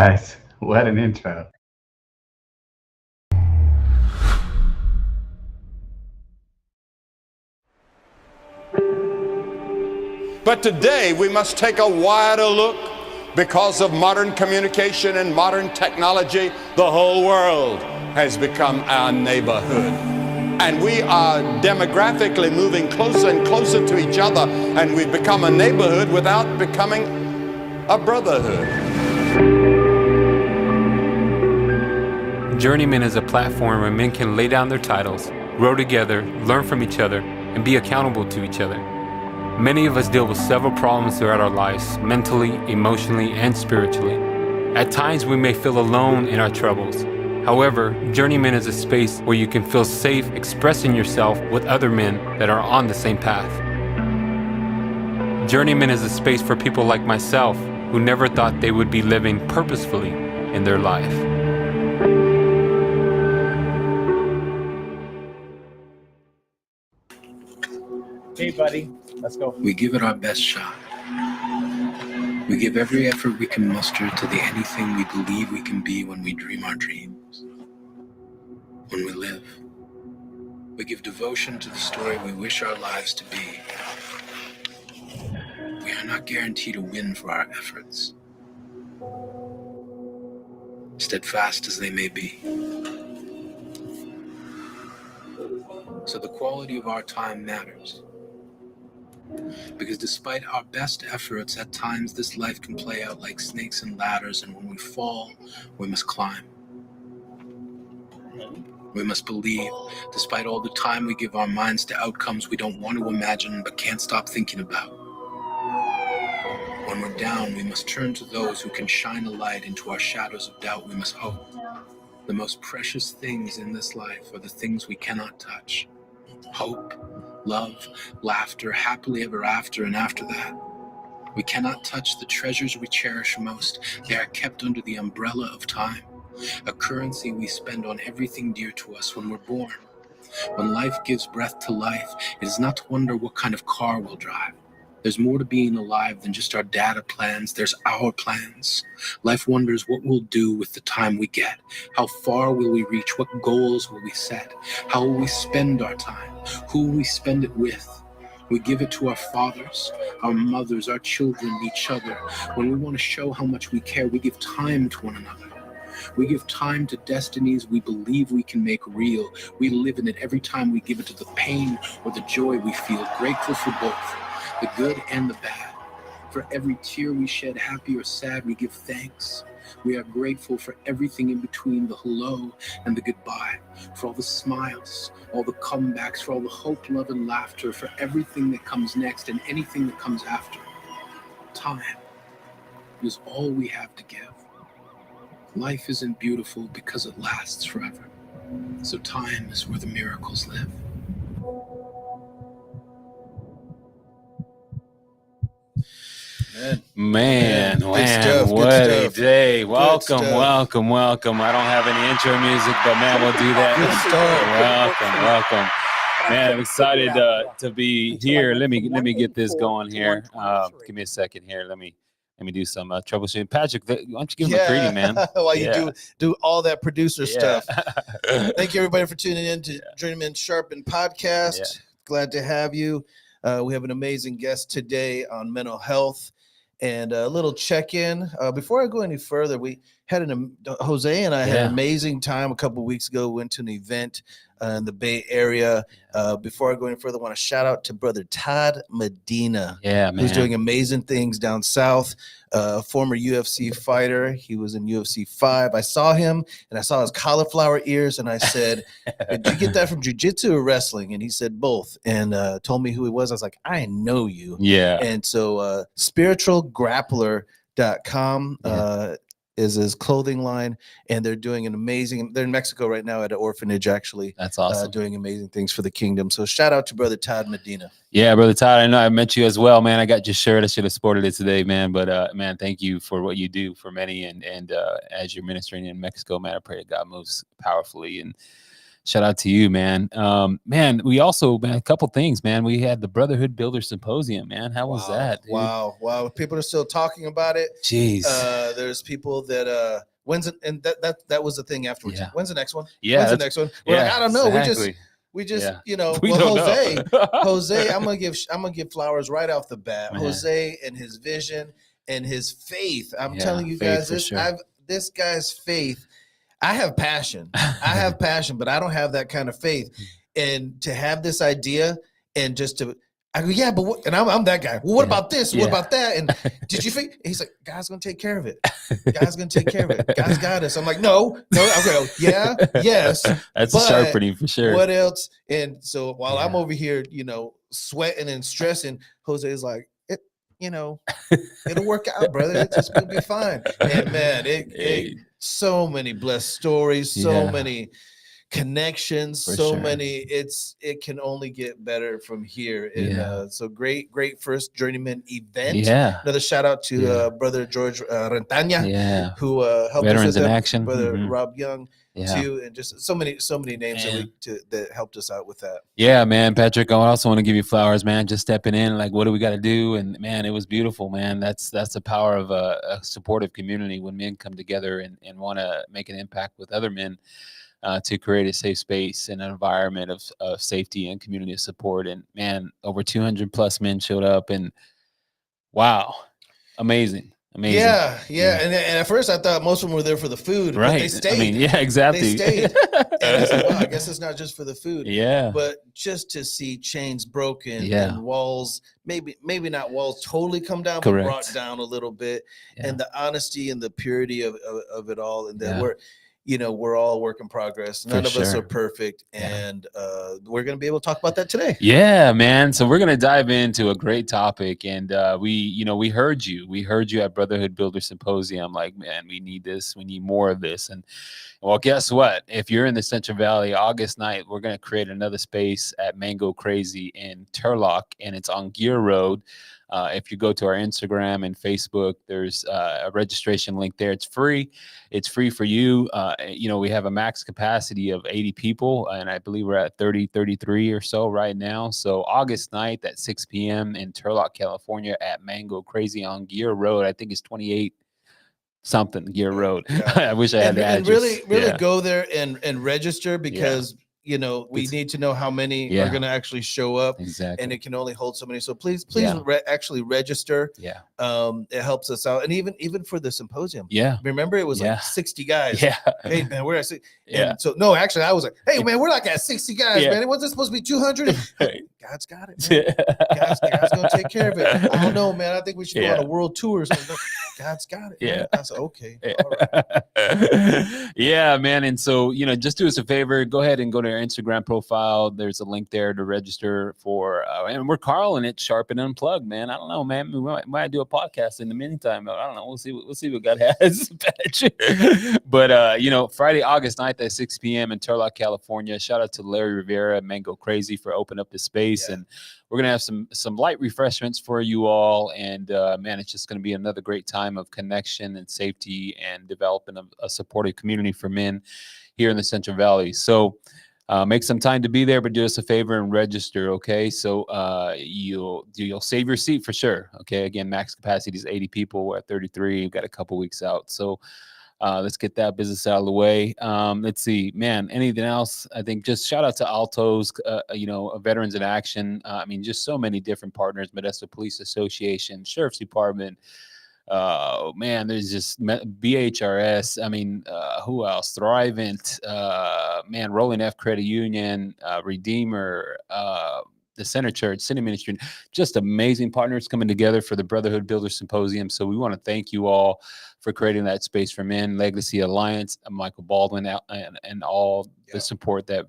guys. What an intro. But today we must take a wider look because of modern communication and modern technology. The whole world has become our neighborhood. And we are demographically moving closer and closer to each other, and we've become a neighborhood without becoming a brotherhood. Journeyman is a platform where men can lay down their titles, grow together, learn from each other, and be accountable to each other. Many of us deal with several problems throughout our lives, mentally, emotionally, and spiritually. At times, we may feel alone in our troubles. However, Journeyman is a space where you can feel safe expressing yourself with other men that are on the same path. Journeyman is a space for people like myself who never thought they would be living purposefully in their life. Hey, buddy, let's go. We give it our best shot. We give every effort we can muster to the anything we believe we can be when we dream our dreams. When we live, we give devotion to the story we wish our lives to be. We are not guaranteed a win for our efforts, steadfast as they may be. So the quality of our time matters. Because despite our best efforts, at times this life can play out like snakes and ladders, and when we fall, we must climb. We must believe, despite all the time we give our minds to outcomes we don't want to imagine but can't stop thinking about. When we're down, we must turn to those who can shine a light into our shadows of doubt. We must hope. The most precious things in this life are the things we cannot touch. Hope, love, laughter, happily ever after, and after that. We cannot touch the treasures we cherish most. They are kept under the umbrella of time, a currency we spend on everything dear to us when we're born. When life gives breath to life, it is not to wonder what kind of car we'll drive. There's more to being alive than just our data plans. There's our plans. Life wonders what we'll do with the time we get. How far will we reach? What goals will we set? How will we spend our time? Who will we spend it with? We give it to our fathers, our mothers, our children, each other. When we want to show how much we care, we give time to one another. We give time to destinies we believe we can make real. We live in it every time we give it to the pain or the joy we feel, grateful for both, the good and the bad. For every tear we shed, happy or sad, we give thanks. We are grateful for everything in between, the hello and the goodbye, for all the smiles, all the comebacks, for all the hope, love, and laughter, for everything that comes next and anything that comes after. Time is all we have to give. Life isn't beautiful because it lasts forever. So time is where the miracles live. Man, Good stuff, good what a stuff. day. Welcome, stuff. welcome. I don't have any intro music, but man, we'll do that. Welcome. Man, I'm excited to be here. Let me get this going here. Give me a second here. Let me do some troubleshooting. Patrick, why don't you give him a greeting, man? While you do all that producer stuff. Yeah. Thank you, everybody, for tuning in to Journeyman Sharpen podcast. Yeah. Glad to have you. We have an amazing guest today on mental health. And a little check-in. Before I go any further, we had Jose and I had an amazing time a couple of weeks ago. We went to an event in the Bay Area. Before I go any further, I want to shout out to brother Todd Medina, who's doing amazing things down south. Former UFC fighter. He was in UFC 5. I saw him and I saw his cauliflower ears and I said, did you get that from jiu-jitsu or wrestling? And he said both, and told me who he was. I was like, I know you. Yeah. And so spiritualgrappler.com is his clothing line, and they're doing they're in Mexico right now at an orphanage, actually. That's awesome. Doing amazing things for the kingdom. So shout out to brother Todd Medina. Yeah, brother Todd, I know I met you as well, man. I got your shirt. I should have sported it today, man. But man, thank you for what you do for many, and as you're ministering in Mexico, man, I pray that God moves powerfully. And shout out to you, man. Man, we also, man, a couple things, man. We had the Brotherhood Builder Symposium, man. How was that? Dude? Wow. People are still talking about it. Jeez. There's people that when's it, and that was the thing afterwards. Yeah. When's the next one? Yeah. When's the next one? We're like, I don't know. Exactly. We just, Yeah. you know, We well, don't know. Jose, I'm gonna give flowers right off the bat. Man. Jose and his vision and his faith. I'm Yeah, telling you faith guys, for sure. this guy's faith. I have passion. But I don't have that kind of faith. And to have this idea and just to, I go, yeah, but what, and I'm that guy. Well, what about this? What about that? And did you think? He's like, God's gonna take care of it. God's gonna take care of it. God's got us. I'm like, no. Okay, yeah, yes. That's a but sharpening for sure. What else? And so while I'm Yeah. over here, you know, sweating and stressing, Jose is like, it'll work out, brother. It's just gonna be fine. And man, Hey. so many blessed stories, so Yeah. many connections, For so sure. many. It can only get better from here. And Yeah. so great first Journeyman event. Yeah. Another shout out to Yeah. Brother George Rentania, Yeah. who helped Veterans us in with that. Action. Brother Mhm. Rob Young Yeah. too, and just so many names that helped us out with that. Yeah, man, Patrick, I also want to give you flowers, man, just stepping in, like, what do we got to do? And man, it was beautiful, man. That's the power of a supportive community when men come together and want to make an impact with other men to create a safe space and an environment of safety and community support. And man, over 200 plus men showed up, and wow, amazing. Yeah. And at first I thought most of them were there for the food, but they Right. stayed. I mean, yeah, exactly. They stayed. And I said, wow, I guess it's not just for the food. Yeah. But just to see chains broken Yeah. and walls, maybe not walls totally come down, Correct. but brought down a little bit. Yeah. And the honesty and the purity of it all. And that Yeah. we're all a work in progress. None of us sure. are perfect. Yeah. And we're going to be able to talk about that today. Yeah, man. So we're gonna dive into a great topic, and we heard you at Brotherhood Builder Symposium. Like, man, we need this. We need more of this. And well, guess what? If you're in the Central Valley, August 9th, we're gonna create another space at Mango Crazy in Turlock, and it's on Gear Road. If you go to our Instagram and Facebook, there's a registration link there. It's free. It's free for you. We have a max capacity of 80 people, and I believe we're at 33 or so right now. So August 9th at 6 p.m. in Turlock, California at Mango Crazy on Gear Road. I think it's 28 something Gear Road. Yeah. I wish I had the And address. really Yeah. go there and register, because we need to know how many Yeah. are going to actually show up. Exactly. And it can only hold so many. So please Yeah. actually register. Yeah. It helps us out. And even for the symposium. Yeah. Remember, it was Yeah. like 60 guys. Yeah. Hey man, we're at 60. Yeah. So no, actually I was like, hey man, we're not at 60 guys, Yeah. man. It wasn't supposed to be 200. Right. God's got it, man. God's gonna take care of it. I don't know, man. I think we should go on a world tour or something. God's got it. Yeah. Man. I said, okay. Yeah. All right. Yeah, man. And so, just do us a favor. Go ahead and go to our Instagram profile. There's a link there to register for, and we're calling it Sharp and Unplugged, man. I don't know, man. We might do a podcast in the meantime. I don't know. We'll see what God has. But, Friday, August 9th at 6 p.m. in Turlock, California. Shout out to Larry Rivera and Mango Crazy for opening up the space. Yeah. And we're going to have some light refreshments for you all. And, man, it's just going to be another great time of connection and safety and developing a supportive community for men here in the Central Valley. So make some time to be there, but do us a favor and register, okay? So you'll save your seat for sure, okay? Again, max capacity is 80 people. We're at 33. We've got a couple weeks out. So let's get that business out of the way. Let's see, man, anything else? I think just shout out to Altos, Veterans in Action. Just so many different partners, Modesto Police Association, Sheriff's Department. Man, there's just BHRS. Who else? Thrivent, Rolling F Credit Union, Redeemer, the Center Church, City Ministry, just amazing partners coming together for the Brotherhood Builder Symposium. So we want to thank you all for creating that space for men, Legacy Alliance, Michael Baldwin, and all the support that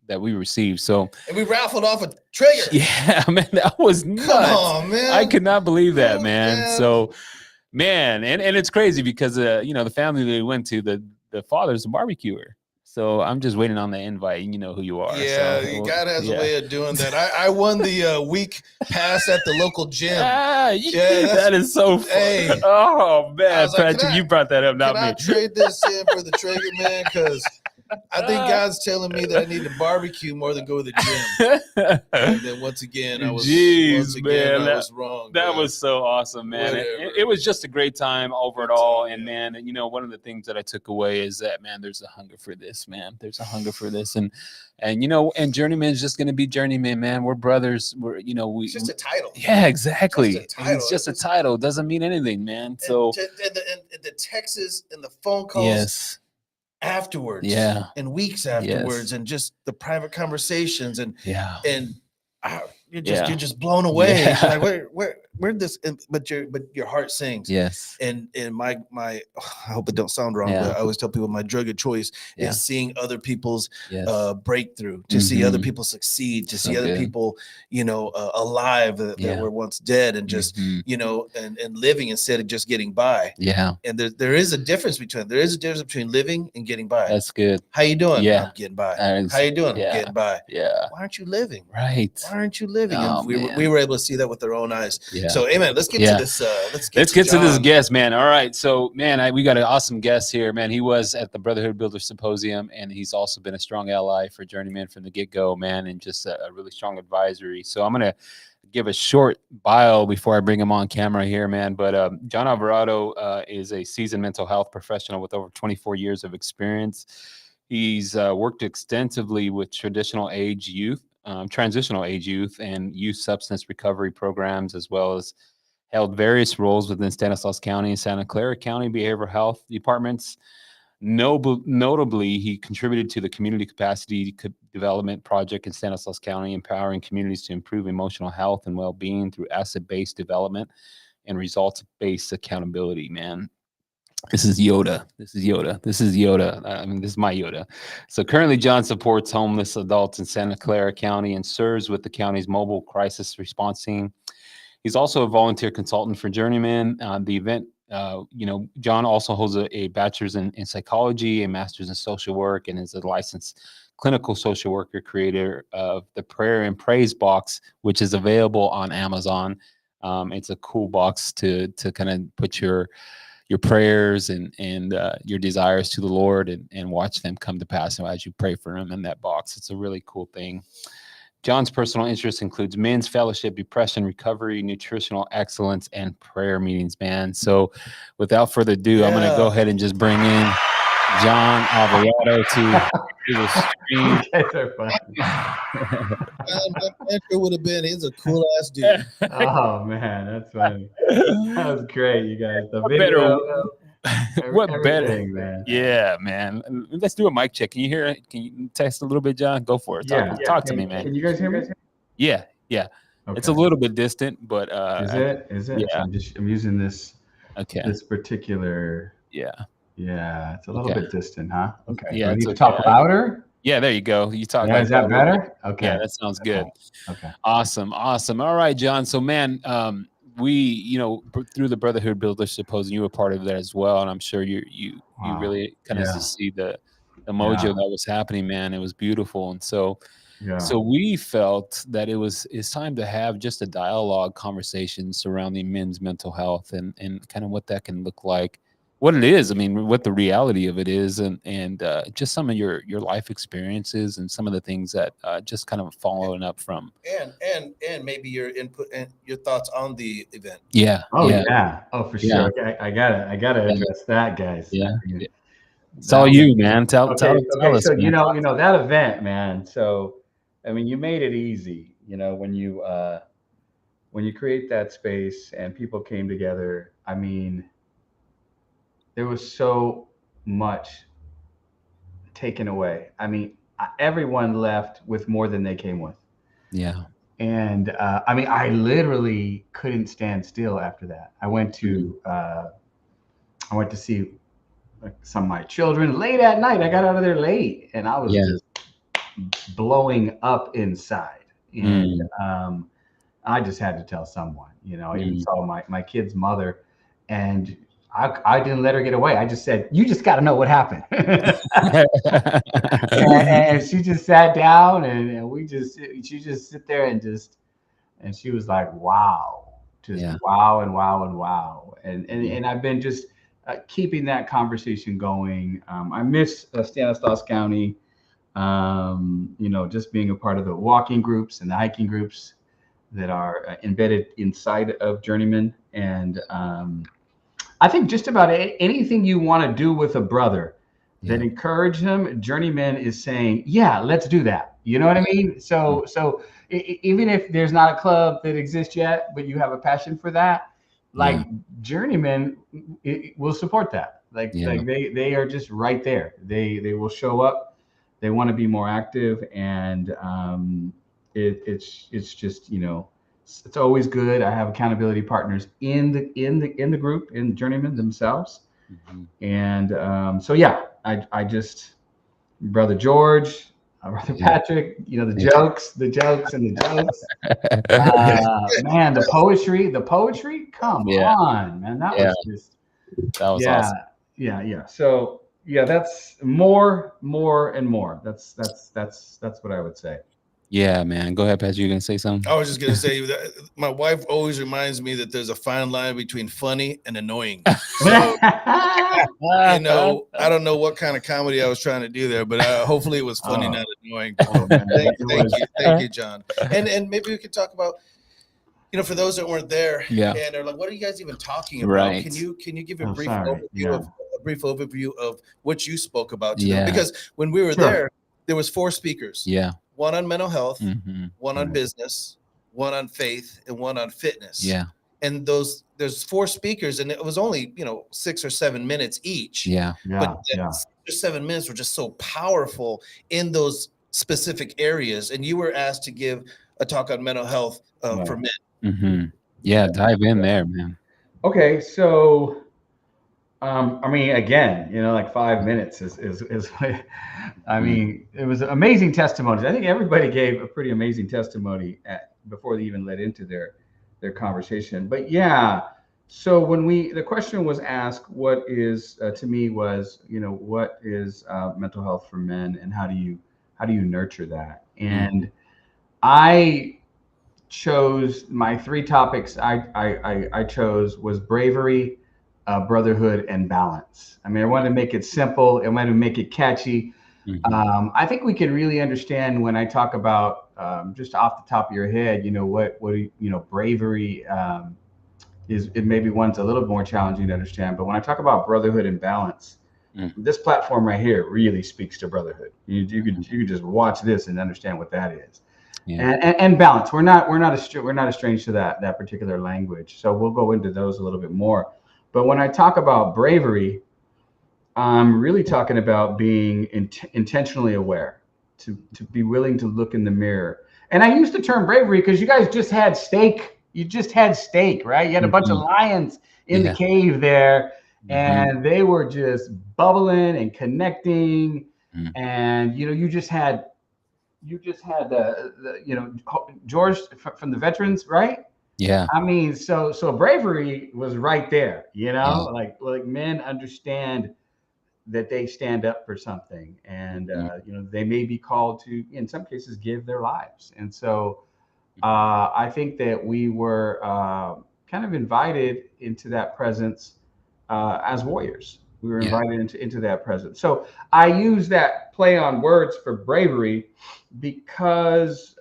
that we received. So And we raffled off a trigger. yeah, man, that was nuts. Come on, man. I could not believe that, Oh, man. man. So, man, and it's crazy because the family that we went to, the father's a barbecuer. So I'm just waiting on the invite. You know who you are. Yeah, so, God has yeah. a way of doing that. I won the week pass at the local gym. Ah, Yeah, that is so fun. Hey. Oh I man, was like, Patrick, can I- you brought that up, not Can I me. trade this in for the trigger, man? Because I think God's telling me that I need to barbecue more than go to the gym. And then once again, I was wrong. That but was so awesome, man. It was just a great time over it all. And man, you know, one of the things that I took away is that, man, there's a hunger for this, man. There's a hunger for this. And you know, and Journeyman is just going to be Journeyman, man. We're brothers. We're, you know, it's just a title. Yeah, exactly. It's just a title. It doesn't mean anything, man. So and the texts and the phone calls afterwards, and weeks afterwards, and just the private conversations, and you're just blown away. Like, where'd this? But your heart sings. Yes. And my I hope it don't sound wrong, but I always tell people my drug of choice is seeing other people's breakthrough, to see other people succeed, to see other people, you know, alive that were once dead, and just you know, and living instead of just getting by. Yeah. And there is a difference between living and getting by. That's good. How you doing? Yeah. I'm getting by. How you doing? I'm getting by. Yeah. Why aren't you living? Right. Why aren't you living? Oh, and we were able to see that with our own eyes. Yeah. So, amen. Let's get to this. Let's get to this guest, man. All right. So, man, we got an awesome guest here, man. He was at the Brotherhood Builder Symposium, and he's also been a strong ally for Journeyman from the get-go, man, and just a really strong advisory. So I'm going to give a short bio before I bring him on camera here, man. But John Alvarado is a seasoned mental health professional with over 24 years of experience. He's worked extensively with transitional age youth, and youth substance recovery programs, as well as held various roles within Stanislaus County and Santa Clara County behavioral health departments. Notably, he contributed to the community capacity development project in Stanislaus County, empowering communities to improve emotional health and well-being through asset-based development and results-based accountability, man. This is Yoda. I mean, this is my Yoda. So currently, John supports homeless adults in Santa Clara County and serves with the county's mobile crisis response team. He's also a volunteer consultant for Journeyman. The event, John also holds a bachelor's in psychology, a master's in social work, and is a licensed clinical social worker, creator of the Prayer and Praise box, which is available on Amazon. It's a cool box to kind of put your prayers and your desires to the Lord and watch them come to pass as you pray for them in that box. It's a really cool thing. John's personal interests includes men's fellowship, depression recovery, nutritional excellence, and prayer meetings, man. So without further ado, I'm going to go ahead and just bring in John Alvarado to the stream. You guys are funny. My mentor would have been, he's a cool ass dude. Oh man, that's funny. That was great, you guys. The video, what better, man? Yeah, man. Let's do a mic check. Can you hear it? Can you text a little bit, John? Go for it. Talk to me, man. Can you guys hear me? Yeah. Okay. It's a little bit distant, but is it? Yeah. I'm using this. Okay. This particular. Yeah. It's a little bit distant, huh? Okay. Yeah. Do I need to talk louder? Yeah, there you go. You talk. Yeah, is that better? Okay. Yeah, that sounds good. Okay. Awesome. All right, John. So, man, we, through the Brotherhood Builder Symposium, you were part of that as well, and I'm sure you really kind of see the mojo that was happening, man. It was beautiful, and so we felt that it's time to have just a dialogue conversation surrounding men's mental health and kind of what that can look like, what it is. I mean, what the reality of it is, and just some of your life experiences and some of the things that just kind of following up from and maybe your input and your thoughts on the event. Yeah. Oh, for sure. I gotta address that, guys. Yeah. It's all you, man. Tell us. So man. you know that event, man. So I mean, you made it easy. When you create that space and people came together. I mean, there was so much taken away. I mean, everyone left with more than they came with. Yeah. And I mean, I literally couldn't stand still after that. I went to see some of my children late at night. I got out of there late, and I was just blowing up inside. And I just had to tell someone. I even saw my kid's mother, and I didn't let her get away. I just said, "You just got to know what happened." and she just sat down, and she just sit there and she was like, "Wow," just wow and wow and wow. And I've been just keeping that conversation going. I miss Stanislaus County. Just being a part of the walking groups and the hiking groups that are embedded inside of Journeyman. And I think just about anything you want to do with a brother that encourage him, Journeyman is saying, yeah, let's do that. You know what I mean? So even if there's not a club that exists yet, but you have a passion for that, like Journeyman will support that. Like they are just right there. They will show up. They want to be more active, and it's just it's always good. I have accountability partners in the group, in Journeyman themselves, and I just Brother George, Brother Patrick, the jokes and the jokes. Man, the poetry, come on, man, that was awesome. Yeah. So that's more and more. That's what I would say. Yeah, man. Go ahead, Pat. You're gonna say something? I was just gonna say that my wife always reminds me that there's a fine line between funny and annoying. So, I don't know what kind of comedy I was trying to do there, but hopefully it was funny, not annoying. Thank you, John. And maybe we could talk about, for those that weren't there, and are like, what are you guys even talking about? Right. Can you give a brief overview of what you spoke about today? Because when we were there was 4 speakers. Yeah. One on mental health, one on business, one on faith, and one on fitness. Yeah. And there's 4 speakers, and it was only 6 or 7 minutes each. Yeah. But 6 or 7 minutes were just so powerful in those specific areas. And you were asked to give a talk on mental health for men. Yeah, dive in there, man. Okay, so again, like 5 minutes is I mean, it was amazing testimonies. I think everybody gave a pretty amazing testimony before they even led into their conversation. But so when the question was asked, what is to me was, what is mental health for men, and how do you nurture that? And I chose my 3 topics. I chose was bravery, brotherhood, and balance. I mean, I wanted to make it simple. I wanted to make it catchy. I think we can really understand when I talk about just off the top of your head, what bravery is. It maybe one's a little more challenging to understand. But when I talk about brotherhood and balance, this platform right here really speaks to brotherhood. You can just watch this and understand what that is. And balance. We're not estranged to that particular language. So we'll go into those a little bit more. But when I talk about bravery, I'm really talking about being intentionally aware, to be willing to look in the mirror. And I use the term bravery because you guys just had steak. You just had steak, right? You had a bunch of lions in the cave there, and they were just bubbling and connecting. And you just had George from the veterans, right? Yeah. I mean, so bravery was right there, like men understand that they stand up for something, and they may be called to, in some cases, give their lives. And so I think that we were kind of invited into that presence as warriors. We were invited into that presence. So I use that play on words for bravery because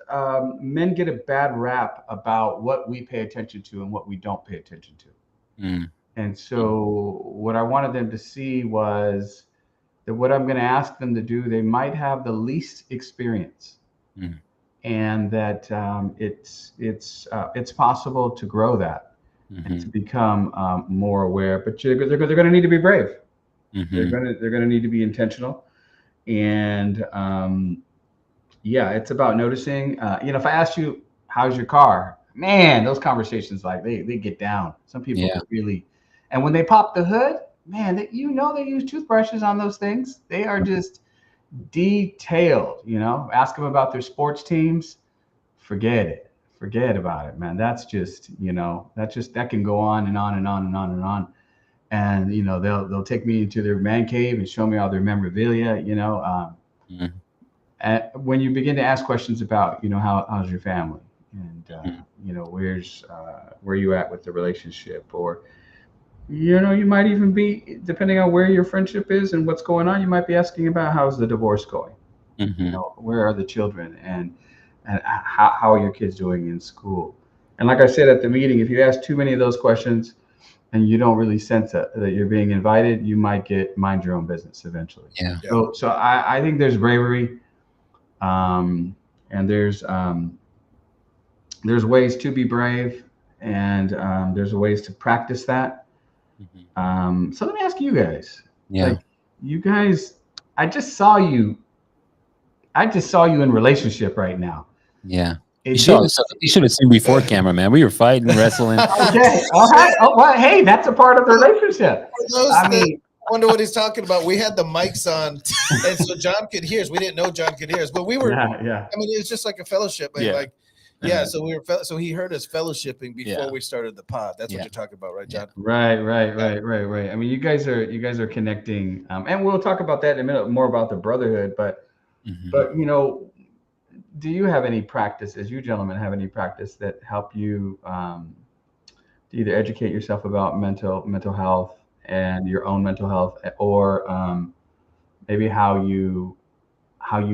men get a bad rap about what we pay attention to and what we don't pay attention to. And so what I wanted them to see was that what I'm going to ask them to do, they might have the least experience, and that it's possible to grow that and to become more aware. But they're going to need to be brave. They're going to need to be intentional, and it's about noticing. If I asked you, how's your car? Man, those conversations, like they get down. Some people really, and when they pop the hood, man, they use toothbrushes on those things. They are just detailed. Ask them about their sports teams. Forget about it, man. That's just that can go on and on and on and on and on. And they'll take me into their man cave and show me all their memorabilia. And when you begin to ask questions about how's your family, and where you at with the relationship, or You might even be, depending on where your friendship is and what's going on, you might be asking about how's the divorce going. Hmm. Where are the children, and how are your kids doing in school? And like I said at the meeting, if you ask too many of those questions and you don't really sense that you're being invited, you might get mind your own business eventually. Yeah. Yeah. So I think there's bravery, and there's ways to be brave, and there's ways to practice that. Hmm. So let me ask you guys, Yeah. like, you guys, I just saw you, I just saw you in relationship right now. Yeah. It didn't. You should have seen before camera, man. We were fighting, wrestling. Okay, all right. Oh, well, hey, that's a part of the relationship. For those I that mean, wonder what he's talking about, we had the mics on, and so John could hear us. We didn't know John could hear us, but we were. yeah. I mean, it was just like a fellowship. Yeah. Like, yeah. So we were. So he heard us fellowshipping before Yeah. we started the pod. That's Yeah. what you're talking about, right, John? Right. I mean, you guys are connecting, and we'll talk about that in a minute, more about the brotherhood. But Mhm. do you have any practices? You gentlemen have any practice that help you to either educate yourself about mental health and your own mental health, or maybe how you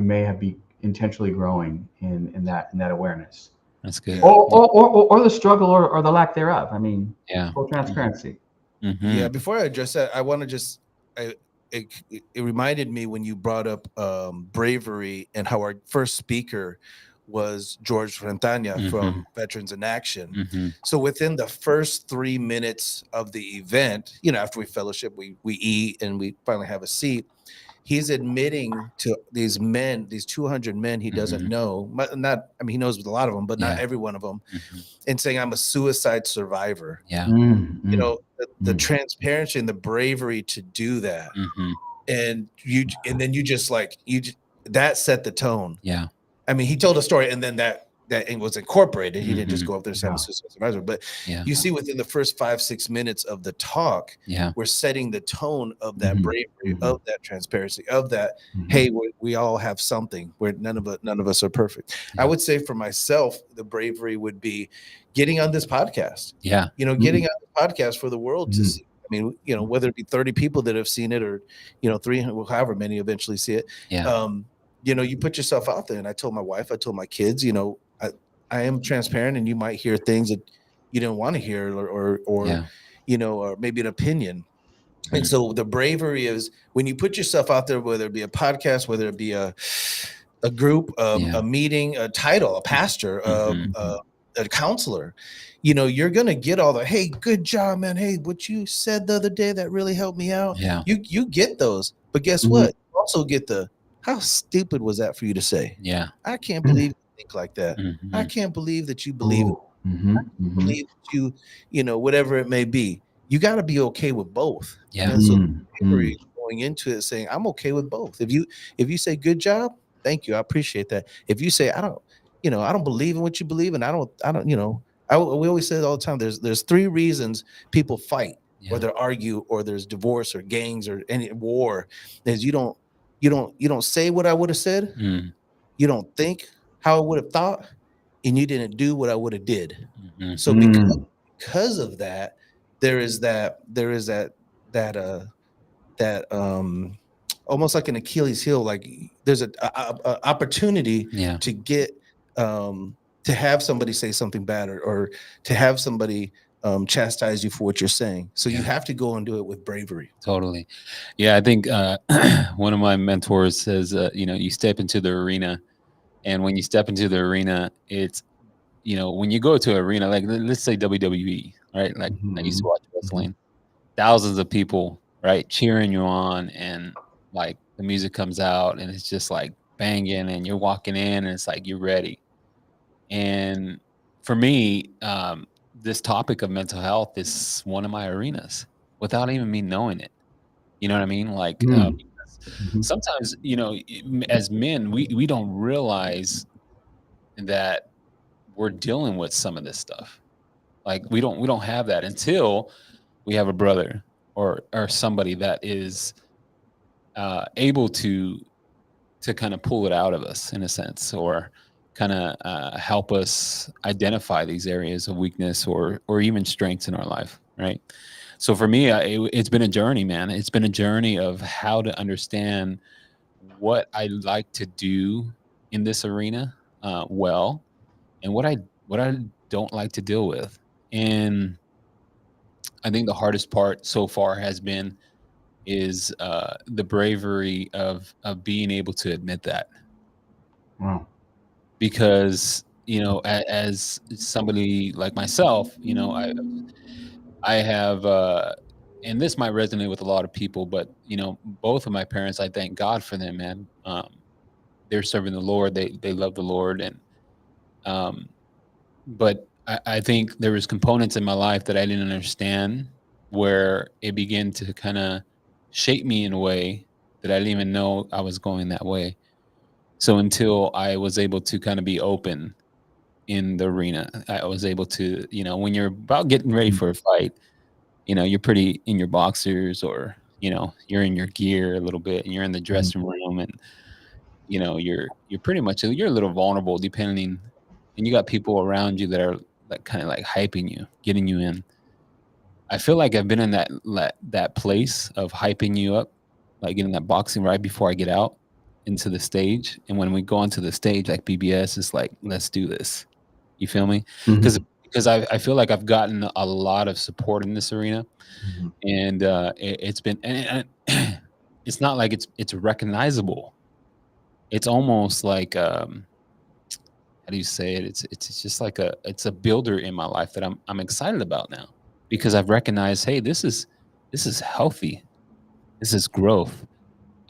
may have be intentionally growing in that awareness, That's good. or the struggle, or the lack thereof. I mean, Yeah. full transparency. Mhm. Yeah. Before I address that, I want to just. It reminded me when you brought up bravery and how our first speaker was George Frentania from Veterans in Action. Mhm. So within the first 3 minutes of the event, after we fellowship, we eat and we finally have a seat. He's admitting to these men, these 200 men he doesn't know, he knows a lot of them, but not Yeah. every one of them, Mhm. and saying, I'm a suicide survivor. Yeah. The transparency and the bravery to do that. Mhm. And then you just that set the tone. Yeah. I mean, he told a story, and then that it was incorporated. He didn't just go up there and say, I'm a Yeah. suicide survivor. But Yeah. you see, within the first 5-6 minutes of the talk, Yeah. we're setting the tone of that Mhm. bravery, Mhm. of that transparency, of that. Mhm. Hey, we all have something. Where none of us are perfect. Yeah. I would say for myself, the bravery would be getting on this podcast. Yeah. Getting on the podcast for the world to Mhm. see. I mean, whether it be 30 people that have seen it, or 300, however many eventually see it. Yeah. You put yourself out there. And I told my wife, I told my kids, I am transparent, and you might hear things that you didn't want to hear, or Yeah. or maybe an opinion. And so the bravery is when you put yourself out there, whether it be a podcast, whether it be a group, Yeah. a meeting, a title, a pastor, a counselor, you're going to get all the, hey, good job, man. Hey, what you said the other day, that really helped me out. Yeah. You get those, but guess Mhm. what? You also get how stupid was that for you to say? Yeah. I can't believe you think like that. Mhm. I can't believe that you believe it. Ooh. Mhm. Mhm. Believe that whatever it may be. You got to be okay with both. Yeah. And so Mm. bravery is going into it saying, I'm okay with both. If you say good job, thank you, I appreciate that. If you say I don't believe in what you believe, and I don't, we always say it all the time. There's 3 reasons people fight, Yeah. whether argue, or there's divorce, or gangs, or any war. Is you don't say what I would have said, Mm. you don't think how I would have thought, and you didn't do what I would have did. Mhm. So Mm. because of that, there is that almost like an Achilles heel. Like there's a opportunity Yeah. to get to have somebody say something bad, or to have somebody chastise you for what you're saying. So you Yeah. have to go and do it with bravery. Totally. Yeah. I think one of my mentors says, you step into the arena, and when you step into the arena, it's, when you go to an arena, like let's say WWE, right? Like I used to watch wrestling, thousands of people, right, cheering you on, and like the music comes out, and it's just like banging, and you're walking in, and it's like you're ready. And for me, this topic of mental health is one of my arenas without even me knowing it. You know what I mean? Like Mm. Mhm. sometimes, as men, we don't realize that we're dealing with some of this stuff. Like we don't have that until we have a brother or somebody that is able to kind of pull it out of us in a sense, or kind of help us identify these areas of weakness or even strengths in our life, right? So for me, it's been a journey, man. It's been a journey of how to understand what I like to do in this arena well, and what I don't like to deal with. And I think the hardest part so far has been is the bravery of being able to admit that. Wow. Because as somebody like myself, I have and this might resonate with a lot of people, but both of my parents, I thank God for them, man. They're serving the Lord. They love the Lord. And but I think there was components in my life that I didn't understand, where it began to kind of shape me in a way that I didn't even know I was going that way. So until I was able to kind of be open in the arena, I was able to, when you're about getting ready for a fight, you're pretty in your boxers, or, you're in your gear a little bit, and you're in the dressing room, and, you're pretty much, you're a little vulnerable depending, and you got people around you that are like kind of like hyping you, getting you in. I feel like I've been in that place of hyping you up, like getting that boxing right before I get out into the stage. And when we go onto the stage, like BBS, it's like, let's do this. You feel me? Because I feel like I've gotten a lot of support in this arena, and it's been, and it's not like it's recognizable. It's almost like how do you say it? It's just like it's a builder in my life that I'm excited about now, because I've recognized, hey, this is healthy. This is growth.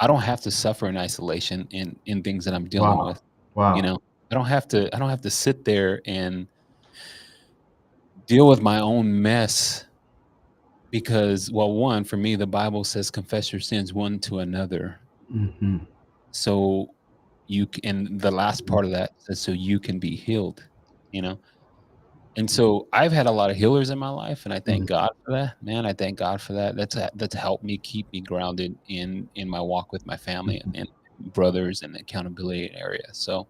I don't have to suffer in isolation in things that I'm dealing with. Wow. I don't have to sit there and deal with my own mess, because, well, one, for me, the Bible says confess your sins one to another. So and the last part of that says, so you can be healed, And so I've had a lot of healers in my life, and I thank God for that, man. I thank God for that. That's helped me keep me grounded in my walk with my family and brothers and the accountability area. So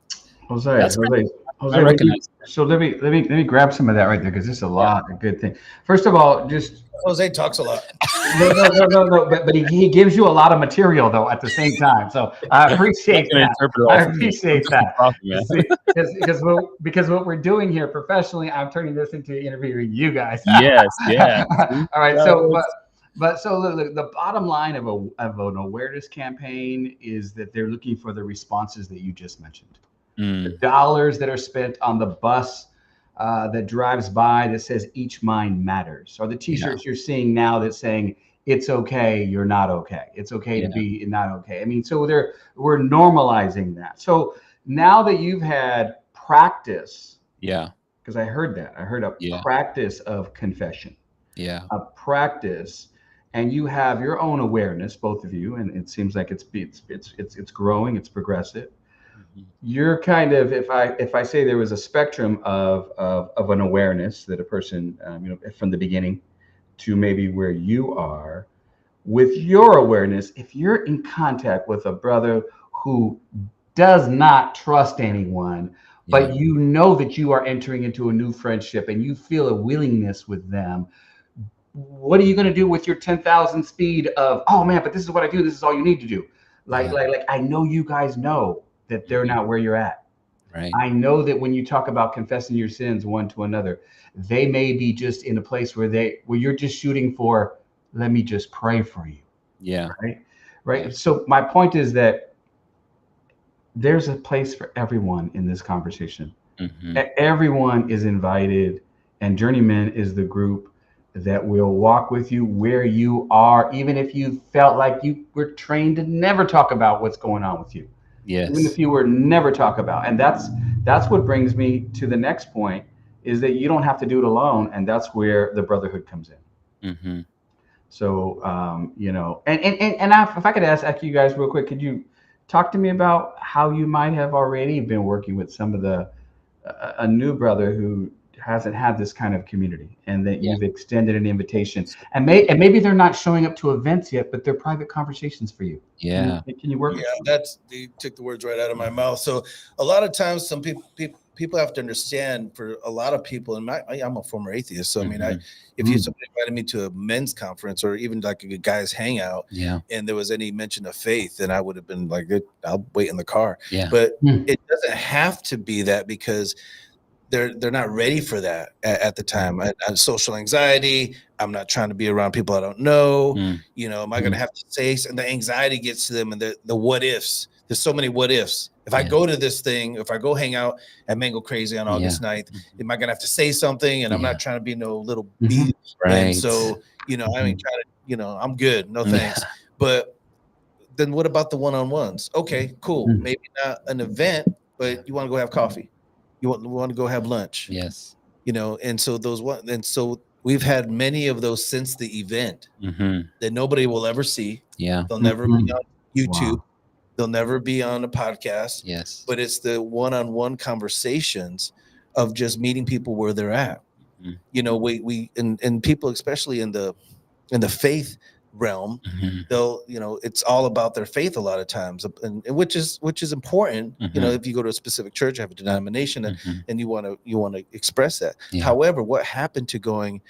Jose, so let me grab some of that right there, because there's a lot of good things. First of all, just Jose talks a lot. no, but he gives you a lot of material though at the same time. So I appreciate that. I appreciate that. Because what we're doing here professionally, I'm turning this into interviewing you guys. Yes, yeah. All right. So, so look, the bottom line of an awareness campaign is that they're looking for the responses that you just mentioned. The dollars that are spent on the bus that drives by that says each mind matters, or the t-shirts you're seeing now that's saying it's okay, you're not okay. It's okay to be not okay. I mean, so we're normalizing that. So now that you've had practice, because I heard a practice of confession, a practice, and you have your own awareness, both of you, and it seems like it's growing, it's progressive. You're kind of, if I say there was a spectrum of an awareness that a person, from the beginning to maybe where you are with your awareness, if you're in contact with a brother who does not trust anyone, but you know that you are entering into a new friendship and you feel a willingness with them, what are you going to do with your 10,000 speed of, oh man, but this is what I do, this is all you need to do? Like I know you guys know that they're not where you're at. Right. I know that when you talk about confessing your sins one to another, they may be just in a place where you're just shooting for, let me just pray for you. Yeah. Right. Yeah. So my point is that there's a place for everyone in this conversation. Everyone is invited, and Journeyman is the group that will walk with you where you are, even if you felt like you were trained to never talk about what's going on with you. Yes. Even if you were never talk about. And that's what brings me to the next point, is that you don't have to do it alone. And that's where the brotherhood comes in. So, if I could ask you guys real quick, could you talk to me about how you might have already been working with some of a new brother who hasn't had this kind of community, and that Yeah. you've extended an invitation, and maybe they're not showing up to events yet, but they're private conversations for you. Yeah. Can you work? Yeah, you took the words right out of my mouth. So a lot of times, some people have to understand. For a lot of people, and I'm a former atheist, so I mean, if somebody invited me to a men's conference or even like a guys hangout, Yeah. and there was any mention of faith, then I would have been like, I'll wait in the car. Yeah. But it doesn't have to be that, because they're not ready for that at the time. I have social anxiety. I'm not trying to be around people I don't know. You know, am I going to have to say? And the anxiety gets to them, and the what ifs. There's so many what ifs. If I go to this thing, if I go hang out at Mango Crazy on August 9th, am I going to have to say something? And I'm not trying to be no little beat. Right. And so, you know, I mean, I'm good. No thanks. But then what about the one-on-ones? Okay, cool. Maybe not an event, but you want to go have coffee. You want to go have lunch. Yes. You know, and so so we've had many of those since the event that nobody will ever see. Yeah. They'll never be on YouTube. Wow. They'll never be on a podcast. Yes. But it's the one-on-one conversations of just meeting people where they're at. You know, we and people, especially in the faith realm, they'll, you know, it's all about their faith a lot of times, and which is important. You know, if you go to a specific church, have a denomination, and you want to express that. However, what happened to going,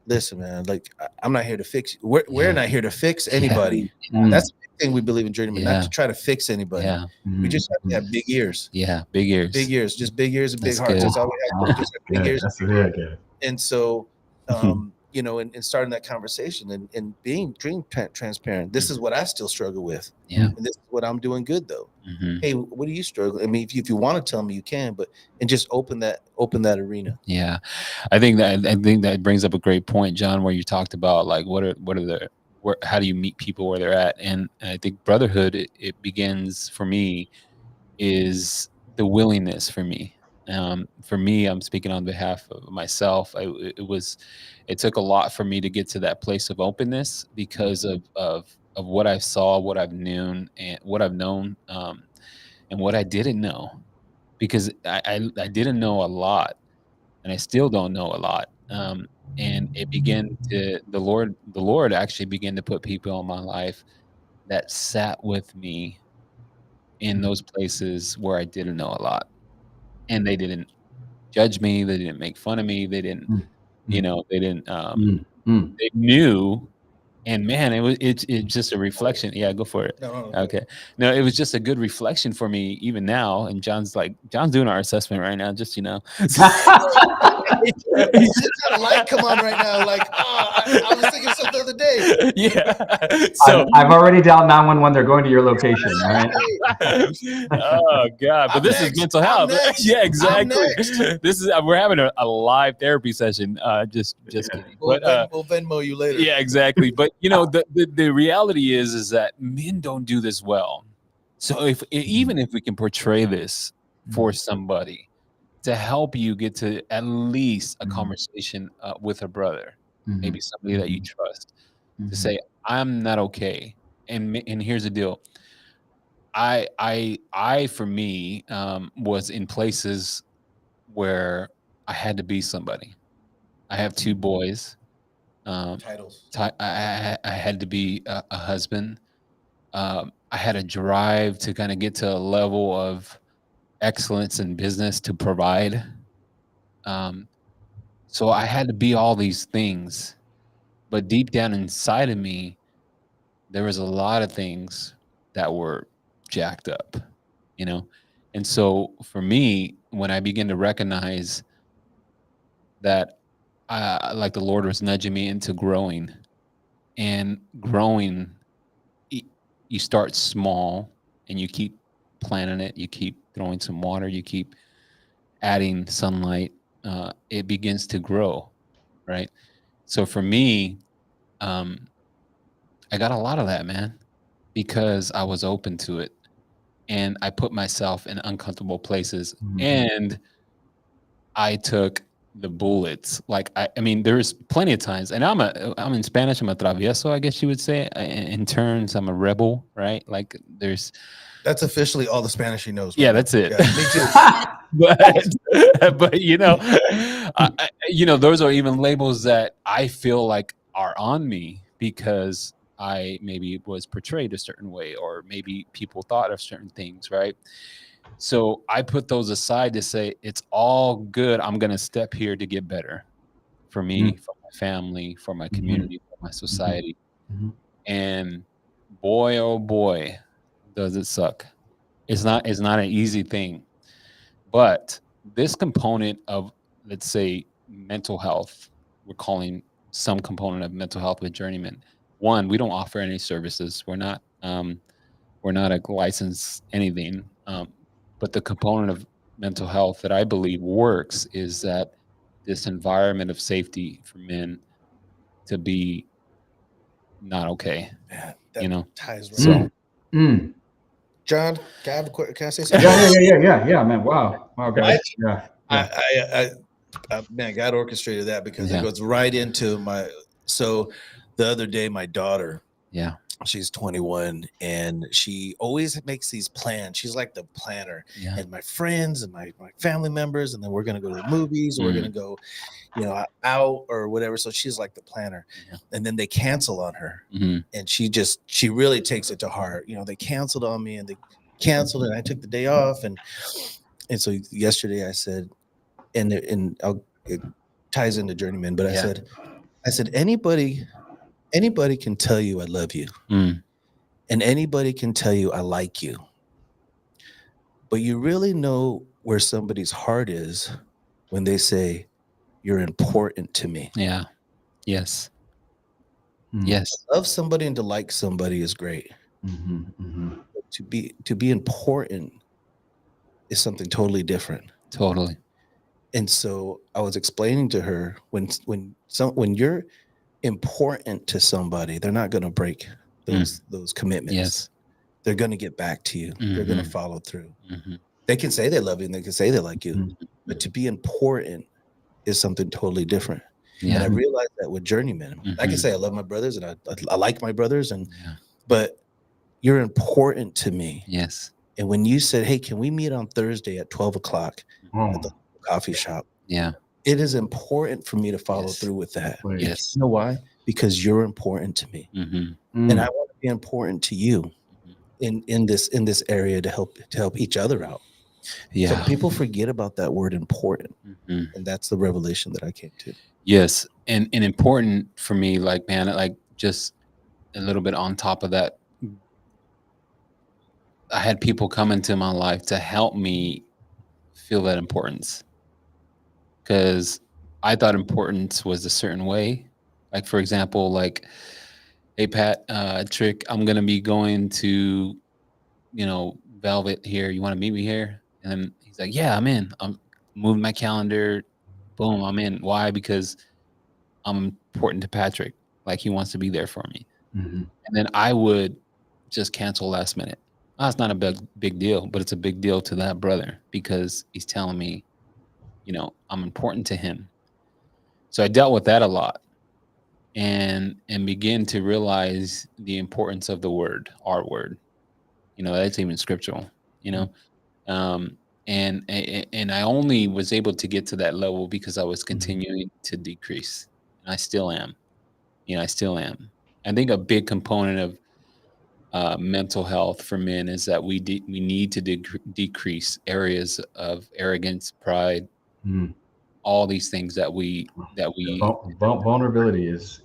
listen, man, like, I'm not here to fix you. We're not here to fix anybody. That's the big thing we believe in Journeyman, not to try to fix anybody. We just have to have big ears. Big ears, just big ears and big hearts. Good. That's all we have. Just have big ears. That's very good. And so, you know, and starting that conversation and being transparent. This is what I still struggle with. And this is what I'm doing good, though. Hey, what do you struggle? I mean, if you want to tell me, you can, and just open that arena. Yeah. I think that brings up a great point, John, where you talked about like, how do you meet people where they're at? And I think brotherhood, it begins for me is the willingness for me. For me, I'm speaking on behalf of myself. It took a lot for me to get to that place of openness because of what I saw, what I've known, and and what I didn't know, because I didn't know a lot, and I still don't know a lot. And it began to the Lord actually began to put people in my life that sat with me in those places where I didn't know a lot. And they didn't judge me. They didn't make fun of me. They didn't, you know, they didn't, they knew. And man, it's just a reflection. Yeah, go for it. No. Okay. No, it was just a good reflection for me even now. And John's doing our assessment right now, just, you know. He's just got a light come on right now. Like, I was thinking something the other day. Yeah. So I've already dialed 911. They're going to your location. All right. Oh God! But this is mental health. Yeah, exactly. This is we're having a live therapy session. Just kidding. We'll Venmo you later. Yeah, exactly. But you know, the reality is that men don't do this well. So even if we can portray this for somebody to help you get to at least a conversation with a brother, maybe somebody that you trust, to say, I'm not okay. And here's the deal. I for me was in places where I had to be somebody. I have two boys. Titles. I had to be a husband. I had a drive to kind of get to a level of excellence in business to provide. So I had to be all these things, but deep down inside of me, there was a lot of things that were jacked up, you know? And so for me, when I began to recognize that like the Lord was nudging me into growing, and growing, you start small and you keep planting it, you keep throwing some water, you keep adding sunlight, it begins to grow, right? So for me, I got a lot of that, man, because I was open to it, and I put myself in uncomfortable places, and I took the bullets. Like I mean, there's plenty of times, and I'm in Spanish, I'm a travieso, I guess you would say. In turns, I'm a rebel, right? Like that's officially all the Spanish he knows. Yeah, that's it. Yeah, me too. But you know, Those are even labels that I feel like are on me because I maybe was portrayed a certain way, or maybe people thought of certain things, right? So I put those aside to say it's all good. I'm going to step here to get better for me, for my family, for my community, for my society. And boy, oh boy, does it suck. It's not an easy thing. But this component of, let's say, mental health, we're calling some component of mental health with Journeyman. One, we don't offer any services. We're not a licensed anything. But the component of mental health that I believe works is that this environment of safety for men to be not okay. Yeah, ties right. So, John, can I say something? Yeah, man. Wow, guys. Man, God orchestrated that because it goes right into so the other day, my daughter, she's 21 and she always makes these plans. She's like the planner, and my friends and my family members, and then we're going to go to the movies, or we're going to go, out or whatever. So she's like the planner, and then they cancel on her, and she really takes it to heart. They canceled on me, and they canceled, and I took the day off. And so yesterday I said, and it ties into Journeyman, but I said, anybody can tell you I love you, and anybody can tell you I like you, but you really know where somebody's heart is when they say you're important to me. Yeah. Yes. Yes. To love somebody and to like somebody is great. To be important is something totally different. Totally. And so I was explaining to her, when you're important to somebody, they're not going to break those commitments. Yes. They're going to get back to you. They're going to follow through. They can say they love you and they can say they like you, but to be important is something totally different. And I realized that with Journeyman, I can say I love my brothers and I like my brothers, but you're important to me. Yes. And when you said, hey, can we meet on Thursday at 12 o'clock at the coffee shop? Yeah. It is important for me to follow through with that. Yes. You know why? Because you're important to me. And I want to be important to you in this area to help each other out. Yeah. So people forget about that word important. And that's the revelation that I came to. Yes. And important for me, like, man, like just a little bit on top of that, I had people come into my life to help me feel that importance, because I thought importance was a certain way. Like, for example, like, hey, Pat, Trick, I'm going to be going to, Velvet here. You want to meet me here? And he's like, yeah, I'm in. I'm moving my calendar. Boom, I'm in. Why? Because I'm important to Patrick. Like, he wants to be there for me. And then I would just cancel last minute. Oh, it's not a big deal, but it's a big deal to that brother because he's telling me, I'm important to him. So I dealt with that a lot and begin to realize the importance of the word, our word. That's even scriptural, and I only was able to get to that level because I was continuing to decrease, and I still am. I still am. I think a big component of mental health for men is that we need to decrease areas of arrogance, pride, all these things that we vulnerability is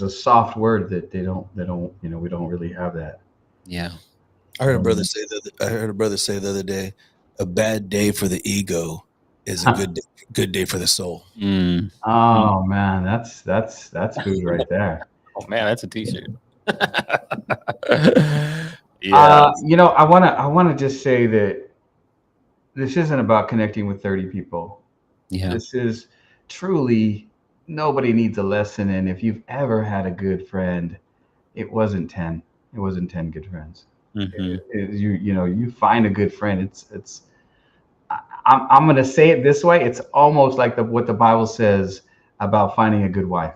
a soft word that they don't we don't really have that. Yeah. I heard a brother say the other day, a bad day for the ego is a good day for the soul. Oh man, that's food right there. Oh man, that's a t-shirt. Yeah. I want to just say that this isn't about connecting with 30 people. Yeah. This is truly, nobody needs a lesson. And if you've ever had a good friend, it wasn't 10. It wasn't 10 good friends. You find a good friend. I'm going to say it this way. It's almost like what the Bible says about finding a good wife.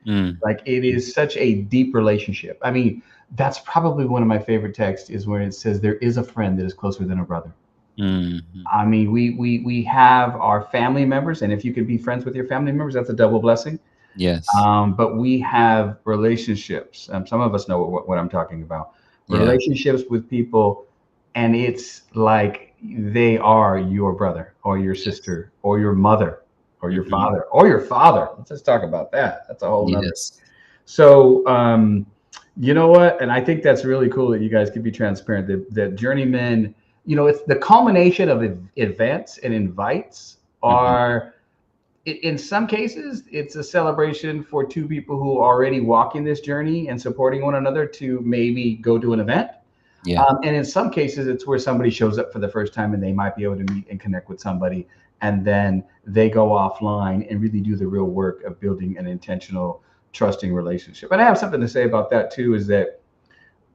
Like, it is such a deep relationship. I mean, that's probably one of my favorite texts, is where it says there is a friend that is closer than a brother. I mean, we have our family members, and if you could be friends with your family members, that's a double blessing. Yes. But we have relationships. Some of us know what I'm talking about. Yeah. Relationships with people, and it's like they are your brother or your sister or your mother or your father or your father. Let's just talk about that. That's a whole nother. Yes. So, you know what? And I think that's really cool that you guys can be transparent. That Journeymen, you know, it's the culmination of events and invites are, in some cases, it's a celebration for two people who are already walking this journey and supporting one another to maybe go to an event. Yeah. And in some cases, it's where somebody shows up for the first time and they might be able to meet and connect with somebody. And then they go offline and really do the real work of building an intentional, trusting relationship. And I have something to say about that too, is that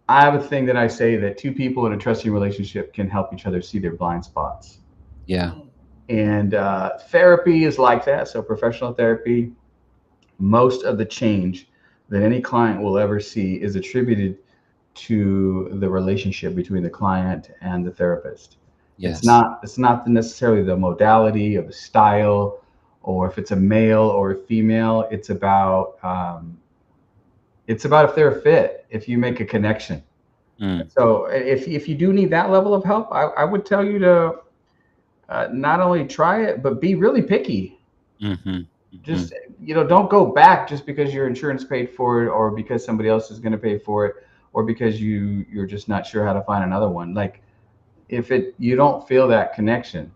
I have a thing that I say that two people in a trusting relationship can help each other see their blind spots. Yeah. And therapy is like that. So professional therapy, most of the change that any client will ever see is attributed to the relationship between the client and the therapist. Yes. It's not necessarily the modality or the style, or if it's a male or a female. It's about if they're a fit, if you make a connection. So if you do need that level of help, I would tell you to not only try it, but be really picky. Just, you know, don't go back just because your insurance paid for it, or because somebody else is going to pay for it, or because you're just not sure how to find another one. Like, if you don't feel that connection,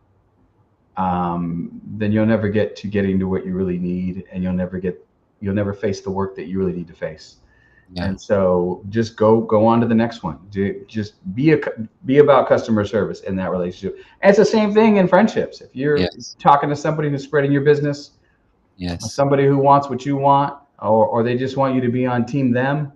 then you'll never get to getting to what you really need, and you'll never face the work that you really need to face. Yeah. And so just go on to the next one. Just be about customer service in that relationship. And it's the same thing in friendships. If you're talking to somebody who's spreading your business, somebody who wants what you want, or they just want you to be on team them,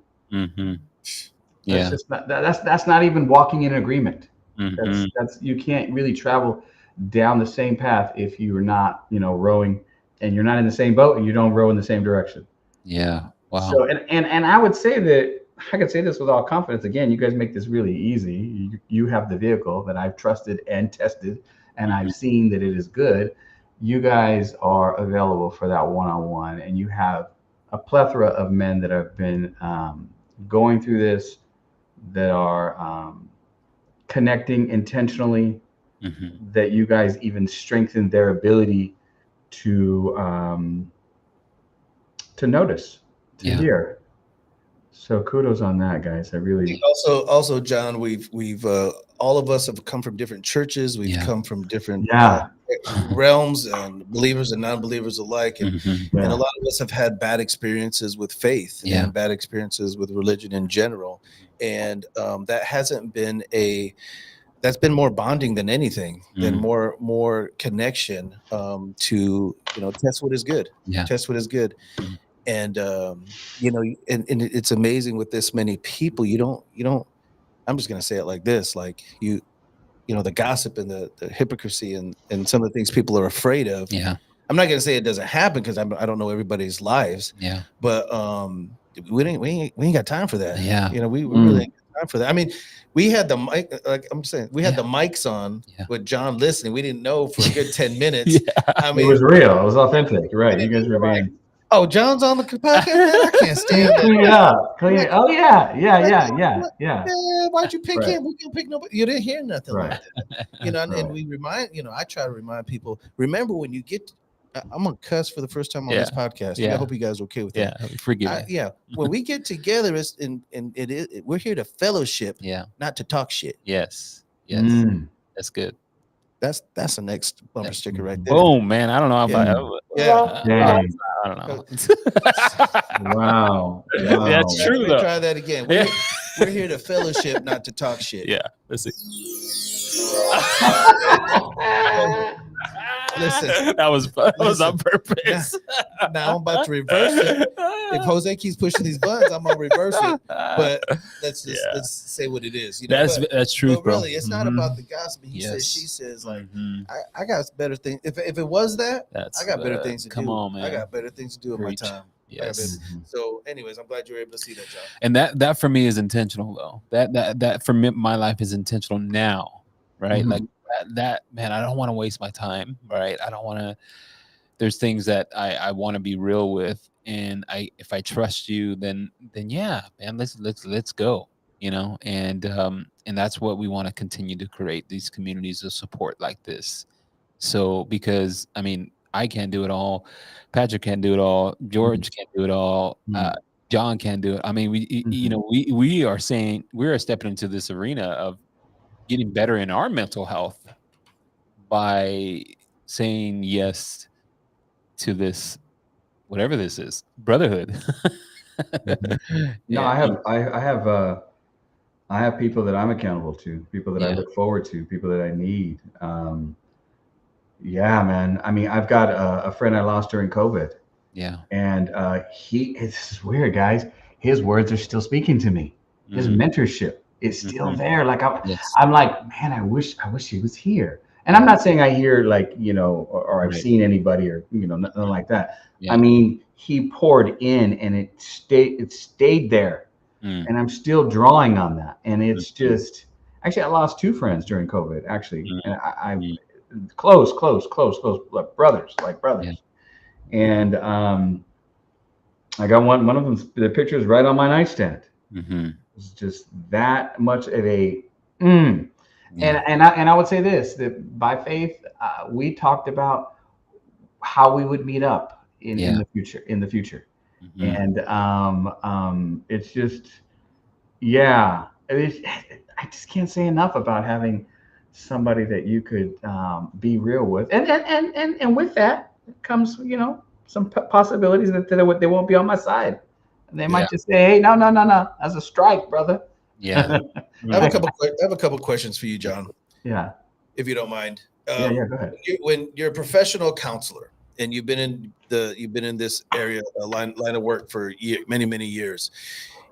that's not even walking in agreement. That's you can't really travel down the same path if you're not, you know, rowing, and you're not in the same boat, and you don't row in the same direction. Yeah. Wow. So and I would say that I could say this with all confidence. Again, you guys make this really easy. You have the vehicle that I've trusted and tested, and I've seen that it is good. You guys are available for that one-on-one, and you have a plethora of men that have been going through this, that are connecting intentionally, that you guys even strengthen their ability to notice, to hear. So kudos on that, guys. I really also John, we've all of us have come from different churches. We've come from different realms, and believers and non-believers alike, and a lot of us have had bad experiences with faith and bad experiences with religion in general, and that hasn't been that's been more bonding than anything, than more connection to, you know, test what is good. Test what is good. And you know, and it's amazing with this many people, you don't I'm just gonna say it like this, like you know, the gossip and the hypocrisy and some of the things people are afraid of. I'm not gonna say it doesn't happen, because I don't know everybody's lives. But we ain't got time for that. You know, we really ain't got time for that. I mean, we had the mic, like I'm saying, we had the mics on with John listening. We didn't know for a good 10 minutes. I mean, it was real. It was authentic. Right. You guys were being. Oh, John's on the podcast. I can't stand that. Clean it up. Clean it. Oh yeah. Why'd you pick him? We can't pick nobody. You didn't hear nothing like that. You know, and we remind, you know, I try to remind people, remember when you get, I'm gonna cuss for the first time on this podcast. I hope you guys are okay with that. Forgive me. When we get together, we're here to fellowship, not to talk shit. Yes. That's good. That's the next bumper sticker right there. Oh man, I don't know if I don't know. Wow. That's true. Let me try that again. We're here to fellowship, not to talk shit. Let's see. Listen, that was on purpose. Now I'm about to reverse it. If Jose keeps pushing these buttons, I'm gonna reverse it. But let's say what it is. You know, that's true, but really, it's not about the gospel. He says, she says, like, I got better things. If it was that, I got better things to do. Come on, man. I got better things to do with my time. Yes. So, anyways, I'm glad you're able to see that, John. And that for me is intentional, though. That for me, my life is intentional now, right? Like that man, I don't want to waste my time, right? I don't want to. There's things that I want to be real with, and if I trust you, then yeah, man, let's go, you know, and that's what we want to continue to create, these communities of support like this. So because I mean, I can't do it all, Patrick can't do it all, George can't do it all, John can't do it. I mean, you know, we are stepping into this arena of getting better in our mental health by saying yes to this, whatever this is, brotherhood. No, I have people that I'm accountable to, people that I look forward to, people that I need. Yeah, man. I mean, I've got a friend I lost during COVID. Yeah. And it's weird, guys. His words are still speaking to me. His mentorship is still there. Like I'm like, man, I wish he was here. And I'm not saying I hear like, you know, or I've seen anybody or, you know, nothing like that. Yeah. I mean, he poured in and it stayed there. And I'm still drawing on that. And it's just, actually, I lost 2 friends during COVID, actually. And I close, like brothers. Yeah. And I got one of them, the picture is right on my nightstand. It's just that much of a And I would say this, that by faith, we talked about how we would meet up in the future. And it's just, I just can't say enough about having somebody that you could be real with. And with that comes, you know, some possibilities that they won't be on my side. And they might just say, hey, no, that's a strike, brother. Yeah. I have a couple questions for you, John. Yeah. If you don't mind. Go ahead. When you're a professional counselor and you've been in this area, line of work for many years,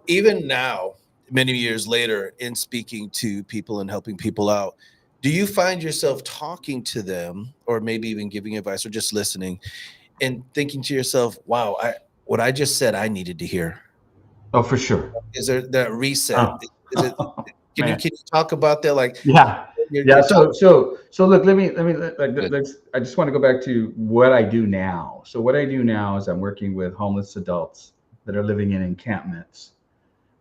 even now, many years later, in speaking to people and helping people out, do you find yourself talking to them, or maybe even giving advice, or just listening, and thinking to yourself, "Wow, what I just said, I needed to hear"? Oh, for sure. Is there that reset? Can you talk about that? Like, So look, let me I just want to go back to what I do now. So what I do now is I'm working with homeless adults that are living in encampments,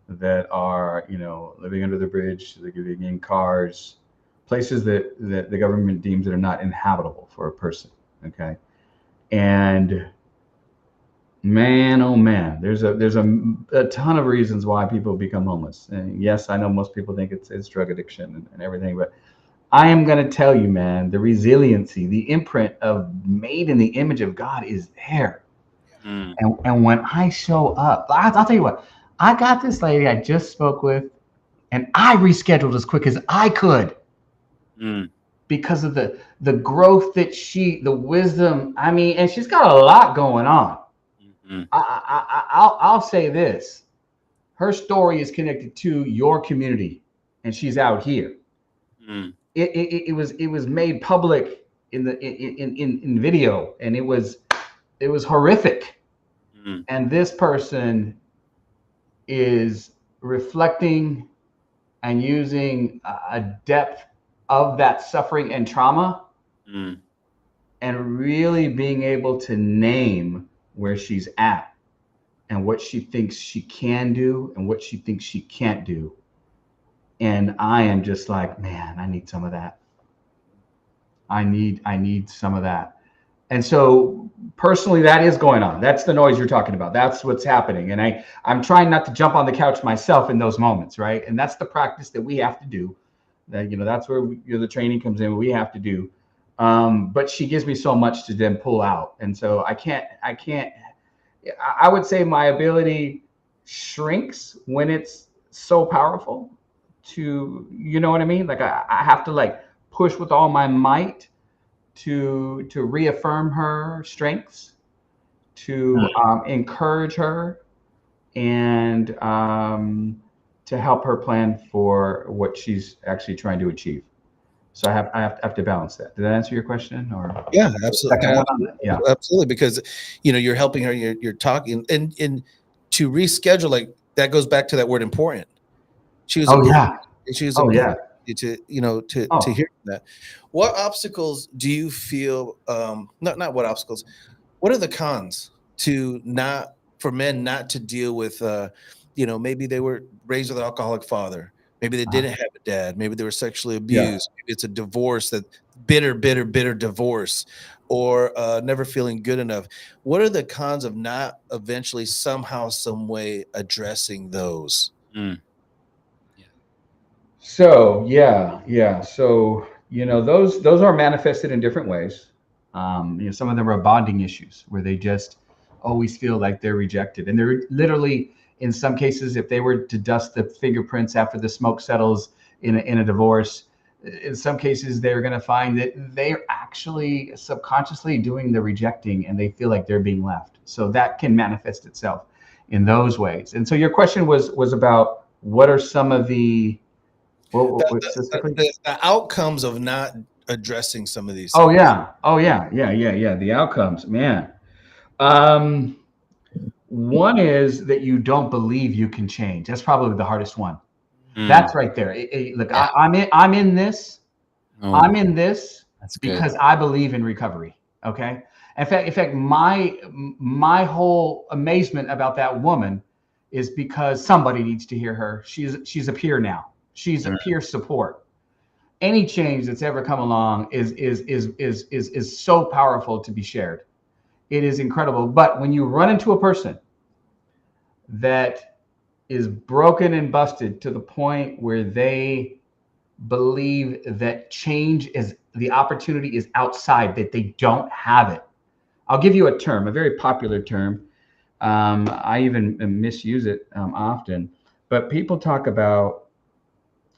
that are, you know, living under the bridge, they're living in cars, places that the government deems that are not inhabitable for a person. Okay. And man, oh man, there's a ton of reasons why people become homeless. And yes, I know most people think it's drug addiction and everything, but I am going to tell you, man, the resiliency, the imprint of made in the image of God is there. And when I show up, I'll tell you what, I got this lady I just spoke with, and I rescheduled as quick as I could because of the growth that the wisdom, I mean, and she's got a lot going on. I'll say this: her story is connected to your community, and she's out here. It was made public in video, and it was horrific. And this person is reflecting and using a depth of that suffering and trauma, and really being able to name where she's at and what she thinks she can do and what she thinks she can't do. And I am just like, man, I need some of that. I need some of that. And so personally, that is going on. That's the noise you're talking about. That's what's happening. And I'm trying not to jump on the couch myself in those moments, right? And that's the practice that we have to do. That, you know, that's where the training comes in. We have to do. But she gives me so much to then pull out. And so I would say my ability shrinks when it's so powerful to, you know what I mean? Like I have to like push with all my might to reaffirm her strengths, to encourage her, and to help her plan for what she's actually trying to achieve. So I have to balance that. Did that answer your question? Or yeah, absolutely. Yeah, absolutely. Because, you know, you're helping her, you're talking, and to reschedule, like that goes back to that word important. She was to Oh. hear that. What obstacles do you feel? Not what obstacles. What are the cons for men not to deal with? Maybe they were raised with an alcoholic father. Maybe they didn't have a dad. Maybe they were sexually abused. Maybe it's a divorce, that bitter divorce, or never feeling good enough. What are the cons of not eventually somehow, some way addressing those? So yeah. So those are manifested in different ways. Some of them are bonding issues where they just always feel like they're rejected, and they're literally, in some cases, if they were to dust the fingerprints after the smoke settles in a divorce, in some cases they're going to find that they're actually subconsciously doing the rejecting, and they feel like they're being left. So that can manifest itself in those ways. And so your question was about what are some of the the outcomes of not addressing some of these things. Yeah. The outcomes, man. One is that you don't believe you can change. That's probably the hardest one. That's right there. Look, yeah. I'm in this. Oh, I'm in this because I believe in recovery. Okay. In fact, my whole amazement about that woman is because somebody needs to hear her. She's a peer now. She's a peer support. Any change that's ever come along is so powerful to be shared. It is incredible. But when you run into a person that is broken and busted to the point where they believe that change is the opportunity is outside, that they don't have it. I'll give you a term, a very popular term. I even misuse it often, but people talk about,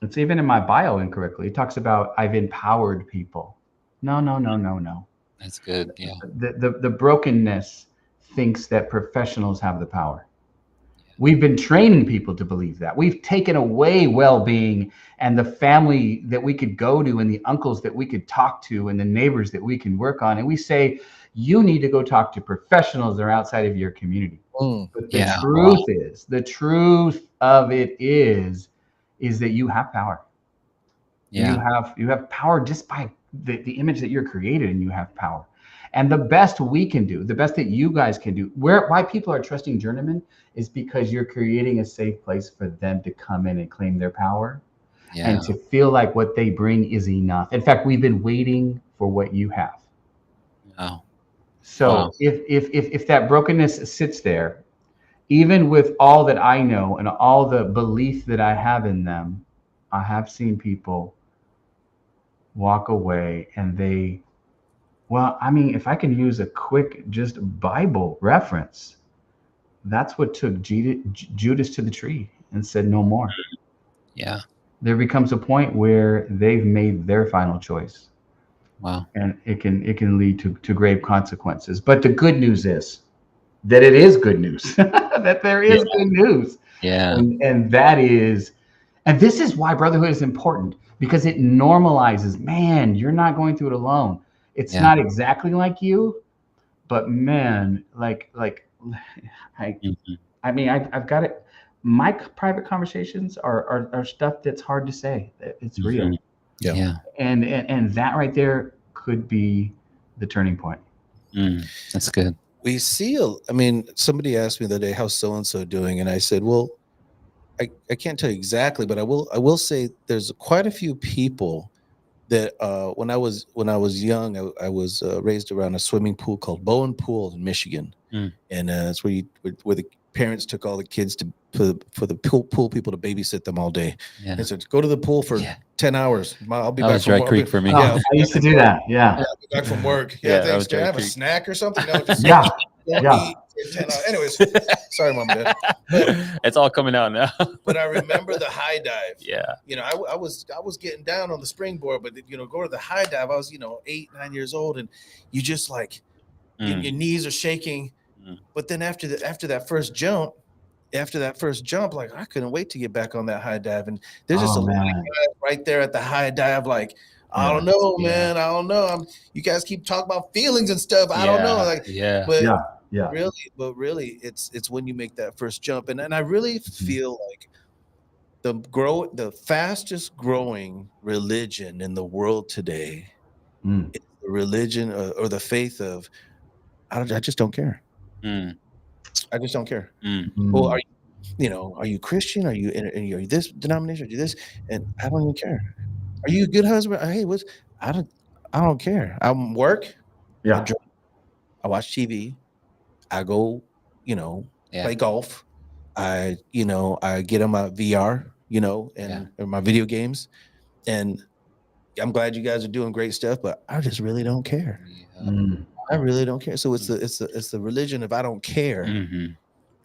it's even in my bio incorrectly. It talks about I've empowered people. No. That's good. Yeah. The brokenness thinks that professionals have the power. We've been training people to believe that. We've taken away well-being and the family that we could go to and the uncles that we could talk to and the neighbors that we can work on. And we say, you need to go talk to professionals that are outside of your community. But the truth of it is that you have power. Yeah. You have power just by the image that you're created, and you have power. And the best we can do, the best that you guys can do, why people are trusting Journeyman is because you're creating a safe place for them to come in and claim their power and to feel like what they bring is enough. In fact, we've been waiting for what you have. Wow. So if that brokenness sits there, even with all that I know and all the belief that I have in them, I have seen people walk away and if I can use a quick just Bible reference, that's what took Judas to the tree and said no more. Yeah. There becomes a point where they've made their final choice. Wow. And it can lead to grave consequences. But the good news is that it is good news, that there is good news. Yeah. And this is why brotherhood is important, because it normalizes, man, you're not going through it alone. It's not exactly like you, but man, I've got it. My private conversations are stuff that's hard to say. It's real. Yeah. And that right there could be the turning point. That's good. We see, somebody asked me the other day, how's so-and-so doing? And I said, well, I can't tell you exactly, but I will say there's quite a few people that when I was young, I was raised around a swimming pool called Bowen Pool in Michigan, and it's where the parents took all the kids for the pool people to babysit them all day. Yeah. And said, go to the pool for 10 hours. I'll be back from Dry Creek for me. I used to do that. Yeah. I'll be back from work. Thanks. Can I have a snack or something? No, just eat 10 hours. Anyways, sorry, Mom and Dad. It's all coming out now. But I remember the high dive. Yeah. I was getting down on the springboard, but go to the high dive. I was 8, 9 years old, and you just your knees are shaking. But then after that first jump, I couldn't wait to get back on that high dive. And there's just a lot of guys right there at the high dive, I don't know, man. I don't know. You guys keep talking about feelings and stuff. I don't know. But really, it's when you make that first jump. And I really feel like the fastest growing religion in the world today Mm. is the religion or the faith of I just don't care. Mm. I just don't care. Mm. Well, Mm. are you Christian? Are you this denomination? Are you this? And I don't even care. Are you a good husband? Hey, I don't care. I work. I Yeah. drink. I watch TV. I go, play golf. I get on my VR, or my video games. And I'm glad you guys are doing great stuff, but I just really don't care. Mm. I really don't care. So it's the religion of I don't care. Mm-hmm.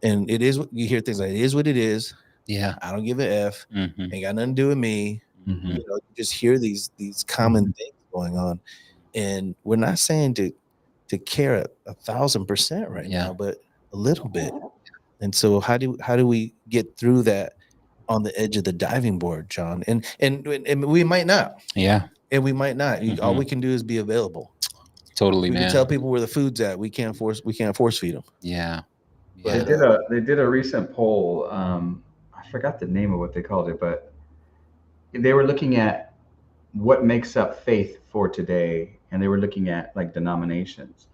And it is, you hear things like, it is what it is. Yeah. I don't give a F. Mm-hmm. Ain't got nothing to do with me. Mhm. You just hear these common things going on. And we're not saying to care 1,000% right now, but a little bit. And so how do we get through that on the edge of the diving board, John? And we might not. Yeah. And we might not. All we can do is be available. Totally, we man. can tell people where the food's at. We can't force feed them. Yeah. They did a recent poll. I forgot the name of what they called it, but they were looking at what makes up faith for today, and they were looking at like denominations.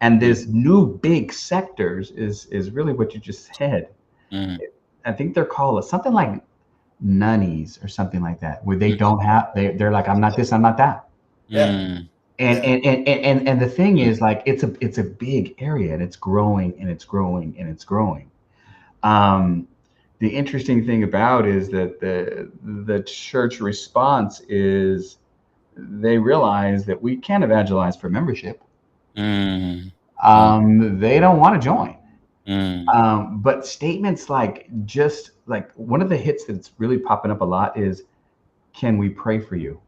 And this new big sectors is really what you just said. Mm. I think they're called something like nunnies or something like that, where they don't have they're like, I'm not this, I'm not that. Mm. And the thing is, like, it's a big area, and it's growing and it's growing and it's growing. The interesting thing about is that the church response is they realize that we can't evangelize for membership. Mm. They don't want to join. Mm. But statements like, just like, one of the hits that's really popping up a lot is, can we pray for you?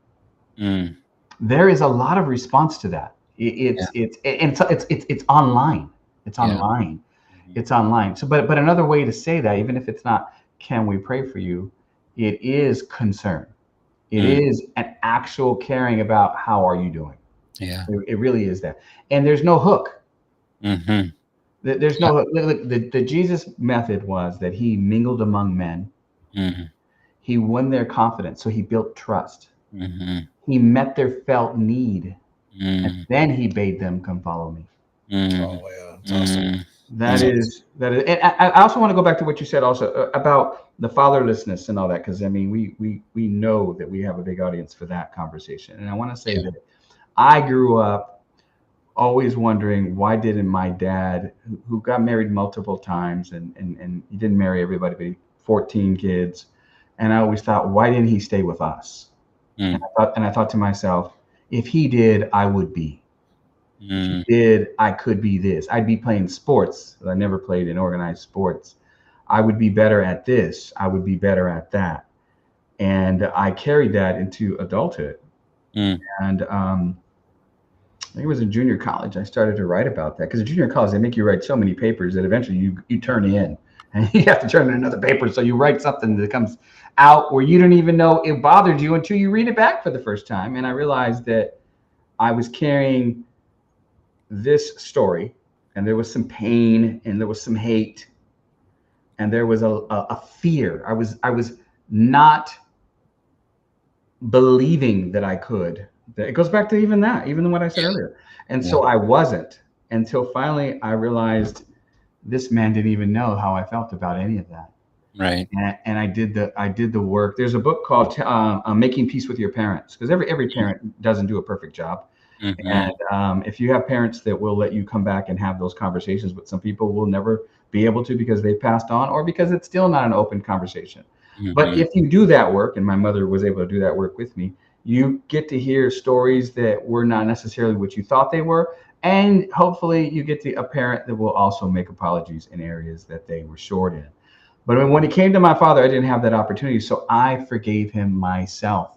Mm. There is a lot of response to that. It's online. It's online. It's online. So, but another way to say that, even if it's not, can we pray for you? It is concern. It is an actual caring about how are you doing. Yeah. It really is that. And there's no hook. Mm-hmm. There's no hook. Look, the Jesus method was that he mingled among men. Mm-hmm. He won their confidence. So he built trust. Mm-hmm. He met their felt need. Mm-hmm. And then he bade them come follow me. Mm-hmm. Oh yeah, it's awesome. That is. And I also want to go back to what you said also about the fatherlessness and all that, because I mean, we know that we have a big audience for that conversation. And I want to say that I grew up always wondering, why didn't my dad, who got married multiple times, and he didn't marry everybody, but he 14 kids, and I always thought, why didn't he stay with us? And I thought to myself, if he did, I would be. If he did, I could be this. I'd be playing sports. I never played in organized sports. I would be better at this. I would be better at that. And I carried that into adulthood. And I think it was in junior college, I started to write about that, because in junior college, they make you write so many papers that eventually you turn in, and you have to turn in another paper. So you write something that comes out where you don't even know it bothered you until you read it back for the first time. And I realized that I was carrying this story, and there was some pain, and there was some hate, and there was a fear. I was not believing that I could. It goes back to even what I said earlier. And so I wasn't, until finally I realized this man didn't even know how I felt about any of that. Right. And I did the work. There's a book called Making Peace with Your Parents, because every parent doesn't do a perfect job. Mm-hmm. And if you have parents that will let you come back and have those conversations, but some people will never be able to because they passed on, or because it's still not an open conversation. Mm-hmm. But if you do that work, and my mother was able to do that work with me, you get to hear stories that were not necessarily what you thought they were. And hopefully you get to a parent that will also make apologies in areas that they were short in. But when it came to my father, I didn't have that opportunity. So I forgave him myself.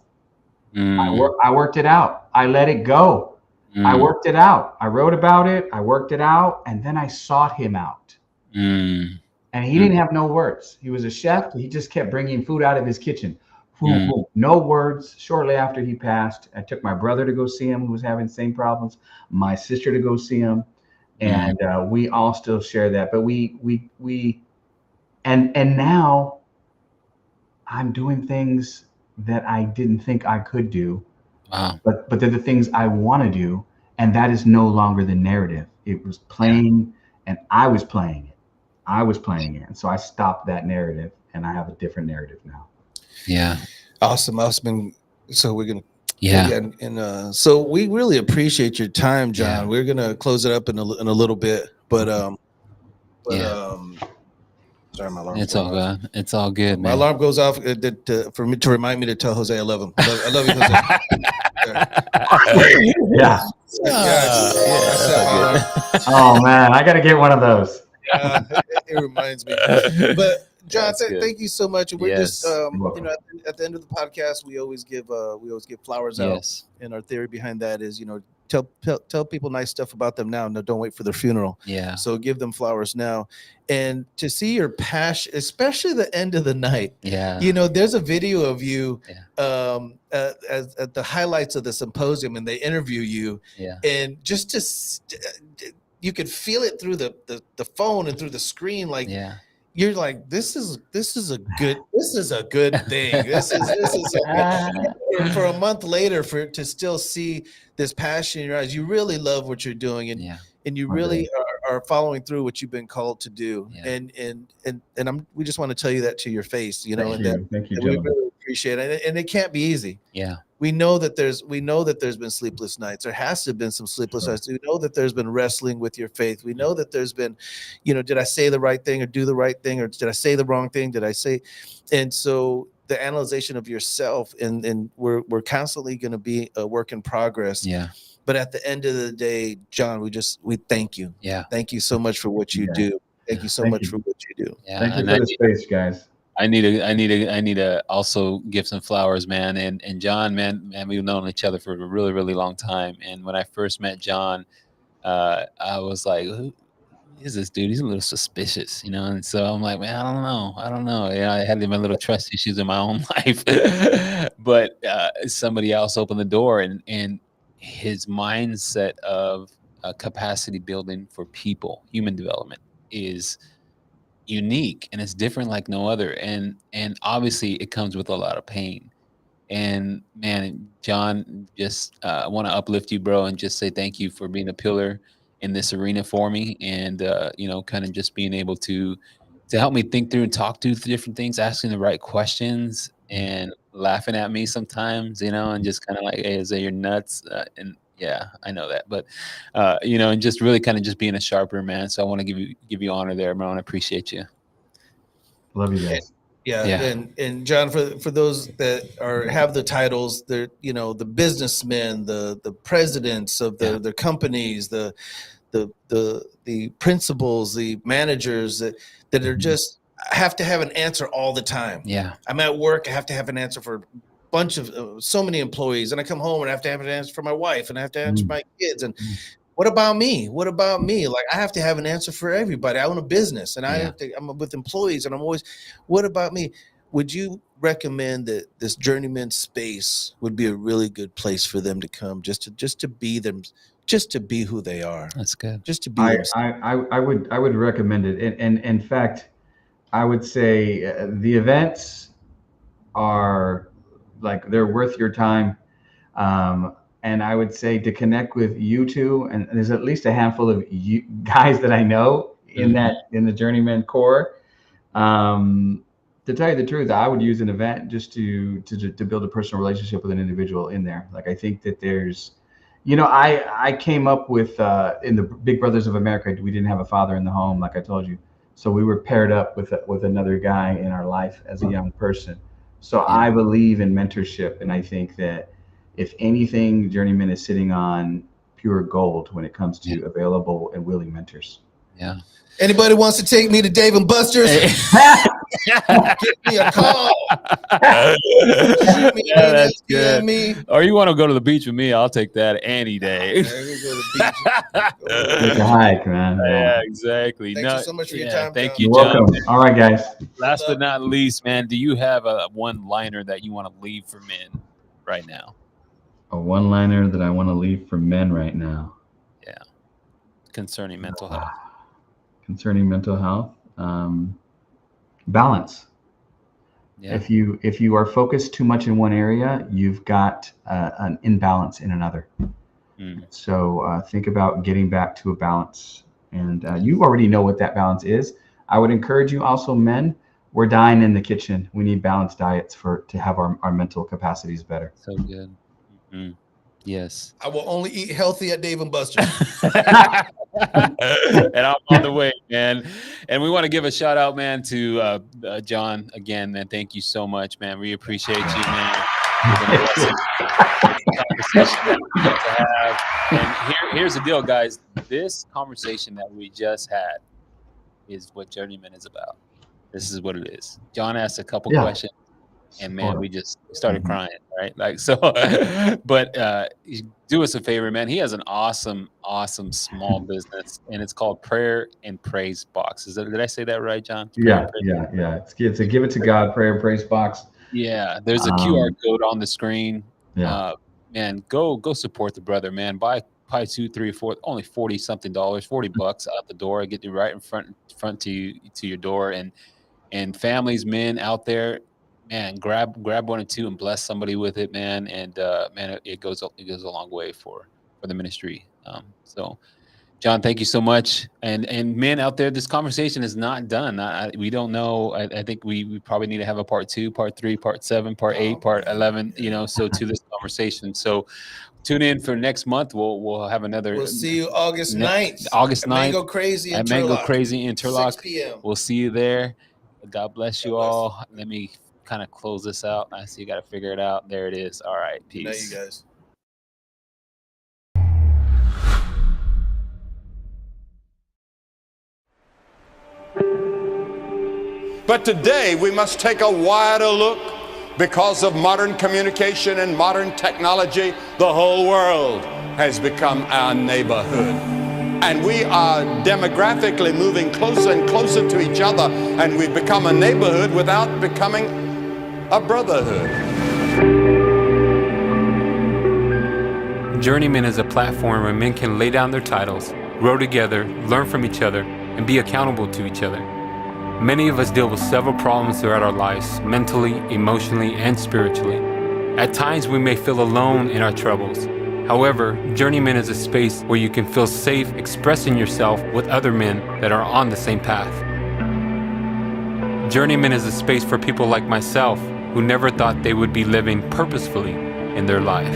I worked it out. I let it go. I worked it out. I wrote about it. I worked it out. And then I sought him out. And he didn't have no words. He was a chef. He just kept bringing food out of his kitchen. No words. Shortly after he passed, I took my brother to go see him, who was having the same problems, my sister to go see him. And we all still share that. But and now I'm doing things that I didn't think I could do, Wow. but they're the things I want to do, and that is no longer the narrative. It was playing, and I was playing it. And so I stopped that narrative, and I have a different narrative now. Yeah. Awesome. So we're gonna and so we really appreciate your time, John. Yeah. We're gonna close it up in a little bit, but sorry, my alarm. It's all good. It's all good, My man. alarm goes off for me to remind me to tell Jose I love him. I love you, Jose. Yeah. Oh man, I got to get one of those. It reminds me. But John, thank you so much. We're just at the end of the podcast, we always give flowers out. Yes. And our theory behind that is, tell people nice stuff about them now. No, don't wait for their funeral. Yeah. So give them flowers now. And to see your passion, especially the end of the night. Yeah. There's a video of you at the highlights of the symposium, and they interview you. Yeah. And just you could feel it through the phone and through the screen. Like, you're like, this is a good thing. This is for a month later to still see this passion in your eyes. You really love what you're doing, and you really are following through what you've been called to do. And we just want to tell you that to your face, Thank you, we really appreciate it. And it can't be easy. Yeah. We know that there's been sleepless nights. There has to have been some sleepless nights. We know that there's been wrestling with your faith. We know that there's been, did I say the right thing or do the right thing, or did I say the wrong thing? Did I say? And so the analyzation of yourself, and we're constantly going to be a work in progress. Yeah. But at the end of the day, John, we thank you. Yeah. Thank you so much for what you do. Thank you so much for what you do. Yeah. Thank you for the space, guys. I need to also give some flowers, man. And John, man, we've known each other for a really, really long time. And when I first met John, I was like, who is this dude? He's a little suspicious, And so I'm like, man, I don't know. I had my little trust issues in my own life, but somebody else opened the door, and his mindset of capacity building for people, human development, is unique, and it's different like no other, and obviously it comes with a lot of pain. And man, John, just want to uplift you, bro, and just say thank you for being a pillar in this arena for me, and kind of just being able to help me think through and talk through different things, asking the right questions, and laughing at me sometimes, and just kind of like, hey, is that you're nuts? And yeah, I know that, but and just really kind of just being a sharper man. So I want to give you honor there, man. I appreciate you. Love you guys. Yeah. And John, for those that have the titles, they're the businessmen, the presidents of the companies, the principals, the managers that are just have to have an answer all the time. Yeah, I'm at work, I have to have an answer for bunch of so many employees, and I come home and I have to have an answer for my wife, and I have to answer my kids. And what about me? Like, I have to have an answer for everybody. I own a business, and I'm with employees, and I'm always, what about me? Would you recommend that this journeyman space would be a really good place for them to come, just to be them, just to be who they are? That's good. Just to be. I would recommend it, and in fact, I would say the events are, like, they're worth your time. And I would say to connect with you two, and there's at least a handful of you guys that I know in the Journeyman core. To tell you the truth, I would use an event just to build a personal relationship with an individual in there. Like, I think that there's, I came up with, in the Big Brothers of America, we didn't have a father in the home, like I told you. So we were paired up with another guy in our life as a young person. So I believe in mentorship, and I think that if anything, Journeyman is sitting on pure gold when it comes to available and willing mentors. Yeah. Anybody wants to take me to Dave and Buster's? Give me a call. That's good. Or you want to go to the beach with me? I'll take that any day. Go to the beach. Take a hike, man. Yeah, exactly. Thank you so much for your time. Thank John. you, You're John. welcome. All right, guys. Last but not least, man, do you have a one-liner that you want to leave for men right now? A one-liner that I want to leave for men right now. Yeah. Concerning mental health. Concerning mental health, balance. Yeah. If you are focused too much in one area, you've got an imbalance in another. So think about getting back to a balance, and you already know what that balance is. I would encourage you also, men. We're dying in the kitchen. We need balanced diets to have our mental capacities better. So good. Yes. I will only eat healthy at Dave and Buster's. And I'm on the way, man. And we want to give a shout out, man, to John again, man. Thank you so much, man. We appreciate you, man. Conversation that we get to have. And here's the deal, guys. This conversation that we just had is what Journeyman is about. This is what it is. John asked a couple questions, and man, we just started crying, right? Like, so, but do us a favor, man. He has an awesome small business, and it's called Prayer and Praise Box. Did I say that right, John? Yeah. It's a Give It to God Prayer and Praise Box. Yeah, there's a QR code on the screen. Yeah. Man, go support the brother, man. Buy 2, 3, 4, only $40-something, $40 out the door. Get you right in front to your door. And families, men out there, man, grab 1 or 2 and bless somebody with it, man. And man, it goes a long way for the ministry. So, John, thank you so much. And men out there, this conversation is not done. We don't know. I think we probably need to have a part 2, part 3, part 7, part 8, part 11. So to this conversation. So tune in for next month. We'll have another. We'll see you August 9th. August 9th. Mango Crazy at Mango Crazy Interlock. 6 p.m. We'll see you there. God bless you all. Let me kind of close this out. I see you got to figure it out. There it is. All right. Peace. Good night, you guys. But today we must take a wider look. Because of modern communication and modern technology, the whole world has become our neighborhood. And we are demographically moving closer and closer to each other, and we've become a neighborhood without becoming a brotherhood. Journeyman is a platform where men can lay down their titles, grow together, learn from each other, and be accountable to each other. Many of us deal with several problems throughout our lives, mentally, emotionally, and spiritually. At times, we may feel alone in our troubles. However, Journeyman is a space where you can feel safe expressing yourself with other men that are on the same path. Journeyman is a space for people like myself who never thought they would be living purposefully in their life.